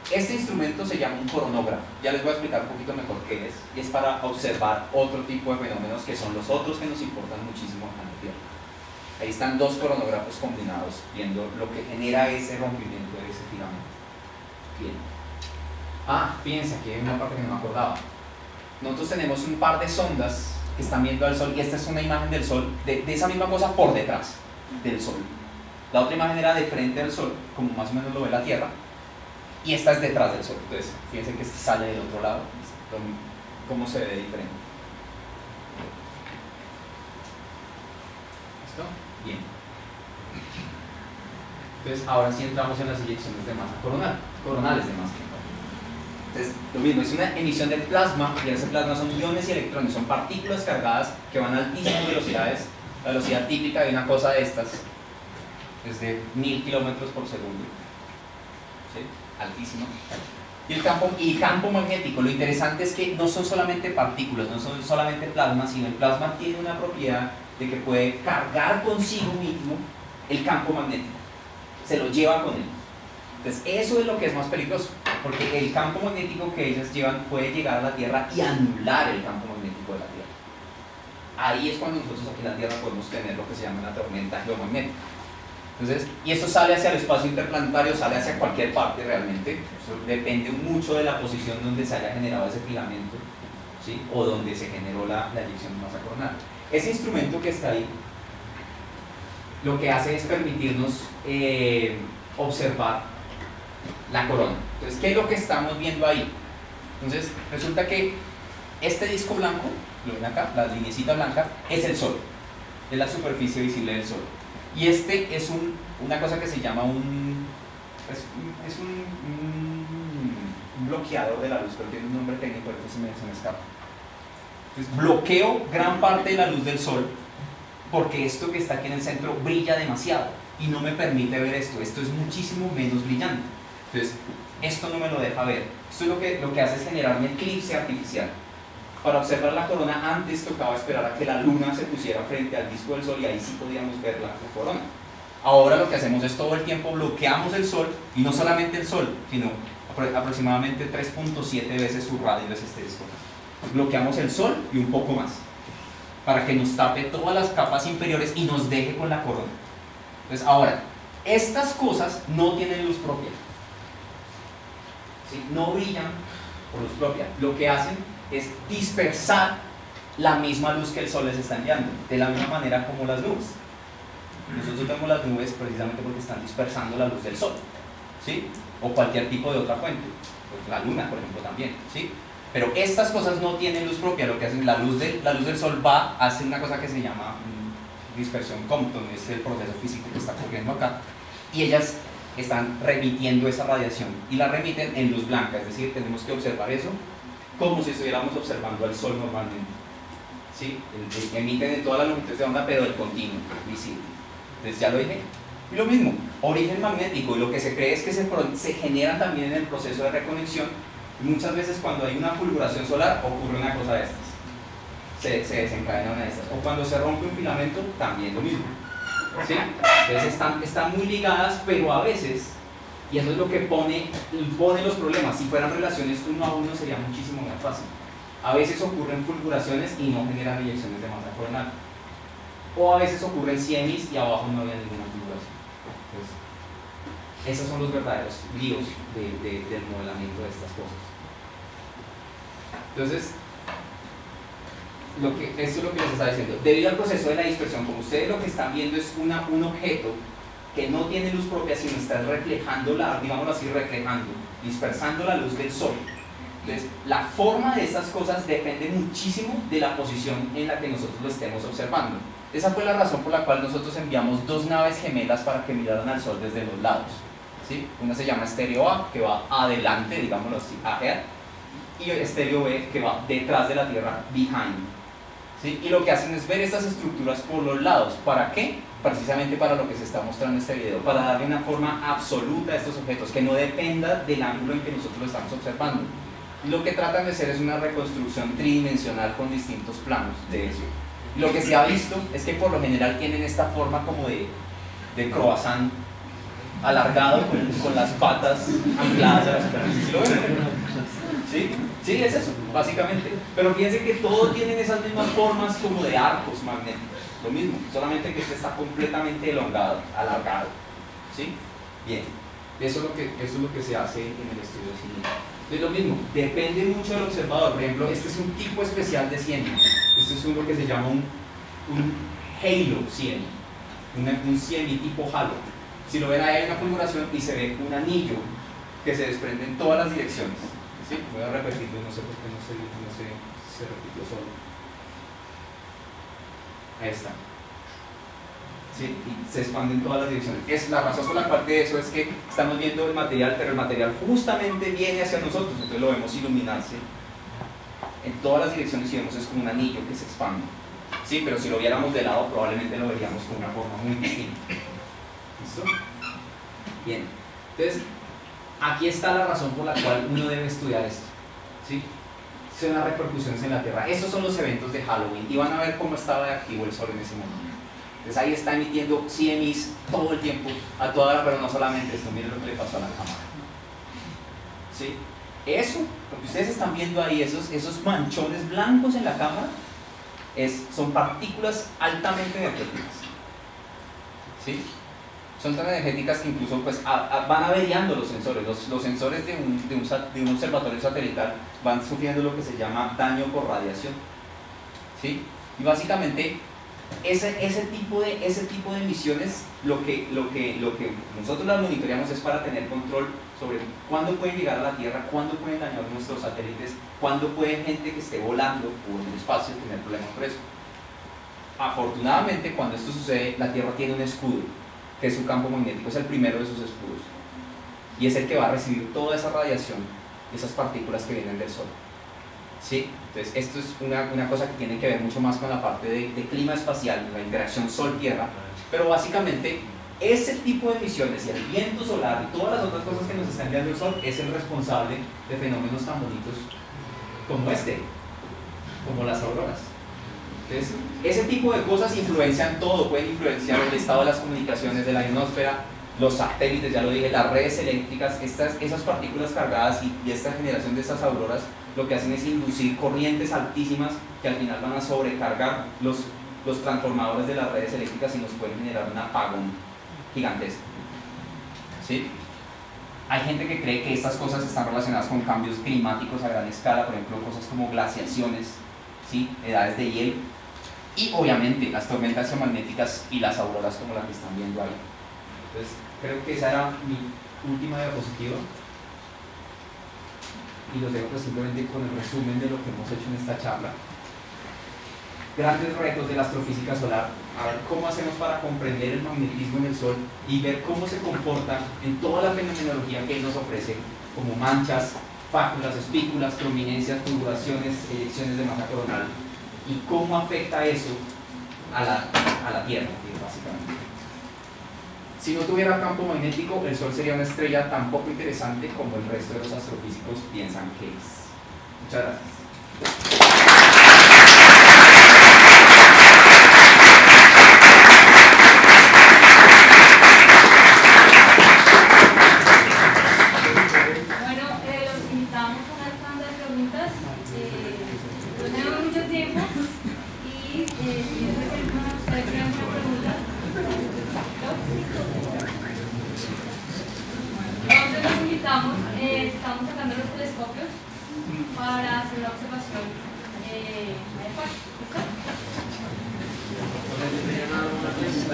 Este instrumento se llama un coronógrafo. Ya les voy a explicar un poquito mejor qué es. Y es para observar otro tipo de fenómenos que son los otros que nos importan muchísimo acá en la Tierra. Ahí están dos coronógrafos combinados, viendo lo que genera ese rompimiento de ese filamento. Bien. Fíjense, aquí hay una parte que no me acordaba. Nosotros tenemos un par de sondas que están viendo al Sol, y esta es una imagen del Sol, de esa misma cosa por detrás del Sol. La otra imagen era de frente al Sol, como más o menos lo ve la Tierra, y esta es detrás del Sol. Entonces, fíjense que este sale del otro lado, cómo se ve diferente. ¿Listo? Bien. Entonces, ahora sí entramos en las eyecciones de masa coronales de masa. Entonces, lo mismo, es una emisión de plasma, y ese plasma son iones y electrones, son partículas cargadas que van a altísimas velocidades. La velocidad típica de una cosa de estas es de 1000 kilómetros por segundo. ¿Sí? Altísimo. Y el campo magnético, lo interesante es que no son solamente partículas, no son solamente plasma, sino el plasma tiene una propiedad de que puede cargar consigo mismo el campo magnético, se lo lleva con él. Entonces eso es lo que es más peligroso, porque el campo magnético que ellas llevan puede llegar a la Tierra y anular el campo magnético de la Tierra. Ahí es cuando nosotros aquí en la Tierra podemos tener lo que se llama una tormenta geomagnética. Entonces, y esto sale hacia el espacio interplanetario, sale hacia cualquier parte realmente. Eso depende mucho de la posición donde se haya generado ese filamento. ¿sí? O donde se generó la eyección de masa coronal. Ese instrumento que está ahí lo que hace es permitirnos observar la corona. Entonces, ¿qué es lo que estamos viendo ahí? Entonces, resulta que este disco blanco, lo ven acá, la linecita blanca, es el Sol, es la superficie visible del Sol. Y este es una cosa que se llama un bloqueador de la luz, pero tiene un nombre técnico, ahorita se me escapa. Entonces, bloqueo gran parte de la luz del Sol porque esto que está aquí en el centro brilla demasiado y no me permite ver esto. Esto es muchísimo menos brillante. Entonces, esto no me lo deja ver. Esto es lo que hace es generar un eclipse artificial. Para observar la corona, antes tocaba esperar a que la luna se pusiera frente al disco del Sol y ahí sí podíamos ver la corona. Ahora lo que hacemos es todo el tiempo bloqueamos el Sol, y no solamente el Sol, sino aproximadamente 3.7 veces su radio es este disco. Bloqueamos el Sol y un poco más, para que nos tape todas las capas inferiores y nos deje con la corona. Entonces, ahora, estas cosas no tienen luz propia, ¿sí? No brillan por luz propia. Lo que hacen es dispersar la misma luz que el Sol les está enviando, de la misma manera como las nubes. Nosotros vemos las nubes precisamente porque están dispersando la luz del Sol, ¿sí? O cualquier tipo de otra fuente, pues la luna, por ejemplo, también, ¿sí? Pero estas cosas no tienen luz propia. Lo que hacen, la luz del Sol hace una cosa que se llama dispersión Compton, es el proceso físico que está ocurriendo acá, y ellas están remitiendo esa radiación y la remiten en luz blanca, es decir, tenemos que observar eso como si estuviéramos observando al Sol normalmente, ¿sí? Emiten en todas las longitudes de onda, pero el continuo, visible. Entonces, ya lo dije. Y lo mismo, origen magnético, y lo que se cree es que se genera también en el proceso de reconexión. Muchas veces cuando hay una fulguración solar ocurre una cosa de estas, se desencadena una de estas, o cuando se rompe un filamento también lo mismo, ¿sí? Entonces están muy ligadas, pero a veces, y eso es lo que pone los problemas, si fueran relaciones uno a uno sería muchísimo más fácil. A veces ocurren fulguraciones y no generan eyecciones de masa coronal, o a veces ocurren CMEs y abajo no había ninguna fulguración. Entonces, esos son los verdaderos líos del modelamiento de estas cosas. Entonces, esto es lo que les estaba diciendo. Debido al proceso de la dispersión, como ustedes lo que están viendo es un objeto que no tiene luz propia, sino está reflejando, digámoslo así, dispersando la luz del Sol. Entonces, la forma de estas cosas depende muchísimo de la posición en la que nosotros lo estemos observando. Esa fue la razón por la cual nosotros enviamos dos naves gemelas para que miraran al Sol desde los lados, ¿sí? Una se llama Estéreo A, que va adelante, digámoslo así, ahead, y Estéreo B, que va detrás de la Tierra, behind, ¿sí? Y lo que hacen es ver estas estructuras por los lados. ¿Para qué? Precisamente para lo que se está mostrando en este video, para darle una forma absoluta a estos objetos, que no dependa del ángulo en que nosotros lo estamos observando. Lo que tratan de hacer es una reconstrucción tridimensional con distintos planos de eso. Lo que se ha visto es que por lo general tienen esta forma como de croissant alargado con las patas ancladas a la superficie. ¿Sí lo ven? ¿Sí? Sí, es eso, básicamente. Pero fíjense que todos tienen esas mismas formas como de arcos magnéticos. Lo mismo, solamente que este está completamente elongado, alargado. ¿Sí? Bien. Eso es lo que se hace en el estudio cine. Es lo mismo, depende mucho del observador. Por ejemplo, este es un tipo especial de CME. Este es uno que se llama un halo CME, un CME tipo halo. Si lo ven, ahí hay una fulguración y se ve un anillo que se desprende en todas las direcciones. ¿Sí? Voy a repetirlo, no sé por qué no se repitió solo. Ahí está. ¿Sí? Y se expande en todas las direcciones. Es la razón por la cual de eso es que estamos viendo el material, pero el material justamente viene hacia nosotros, entonces lo vemos iluminarse en todas las direcciones y vemos es como un anillo que se expande. Sí, pero si lo viéramos de lado probablemente lo veríamos con una forma muy distinta. ¿Listo? Bien. Entonces, aquí está la razón por la cual uno debe estudiar esto. ¿Sí? Son las repercusiones en la Tierra. Estos son los eventos de Halloween y van a ver cómo estaba de activo el Sol en ese momento. Entonces ahí está emitiendo CMEs todo el tiempo, a toda hora, pero no solamente esto, miren lo que le pasó a la cámara. ¿Sí? Eso, lo que ustedes están viendo ahí, esos manchones blancos en la cámara, son partículas altamente energéticas. ¿Sí? son tan energéticas que incluso pues, van averiando los sensores. Los sensores de un observatorio satelital van sufriendo lo que se llama daño por radiación, ¿sí? Y básicamente ese tipo de emisiones lo que nosotros las monitoreamos es para tener control sobre cuándo pueden llegar a la Tierra, cuándo pueden dañar nuestros satélites, cuándo puede gente que esté volando por el espacio tener problemas por eso. Afortunadamente, cuando esto sucede, la Tierra tiene un escudo, que es su campo magnético, es el primero de sus escudos, y es el que va a recibir toda esa radiación, esas partículas que vienen del Sol. ¿Sí? Entonces, esto es una cosa que tiene que ver mucho más con la parte de clima espacial, la interacción Sol-Tierra, pero básicamente ese tipo de emisiones y el viento solar y todas las otras cosas que nos está enviando el Sol es el responsable de fenómenos tan bonitos como este, como las auroras. Entonces, ese tipo de cosas influencian todo, pueden influenciar el estado de las comunicaciones de la ionosfera, los satélites, ya lo dije, las redes eléctricas, esas partículas cargadas y esta generación de estas auroras lo que hacen es inducir corrientes altísimas que al final van a sobrecargar los transformadores de las redes eléctricas y nos pueden generar un apagón gigantesco. ¿Sí? Hay gente que cree que estas cosas están relacionadas con cambios climáticos a gran escala, por ejemplo, cosas como glaciaciones, ¿sí? Edades de hielo, y obviamente las tormentas geomagnéticas y las auroras como las que están viendo ahí. Entonces, creo que esa era mi última diapositiva. Y los dejo pues simplemente con el resumen de lo que hemos hecho en esta charla. Grandes retos de la astrofísica solar, a ver cómo hacemos para comprender el magnetismo en el Sol y ver cómo se comporta en toda la fenomenología que él nos ofrece, como manchas, fáculas, espículas, prominencias, tubulaciones, eyecciones de masa coronal, y cómo afecta eso a la Tierra, básicamente. Si no tuviera campo magnético, el Sol sería una estrella tan poco interesante como el resto de los astrofísicos piensan que es. Muchas gracias. Bueno, los invitamos a una tanda de preguntas. No tenemos mucho tiempo y si ustedes tienen una pregunta. Entonces los invitamos, estamos sacando los telescopios para hacer una observación adecuada. ¿Listo?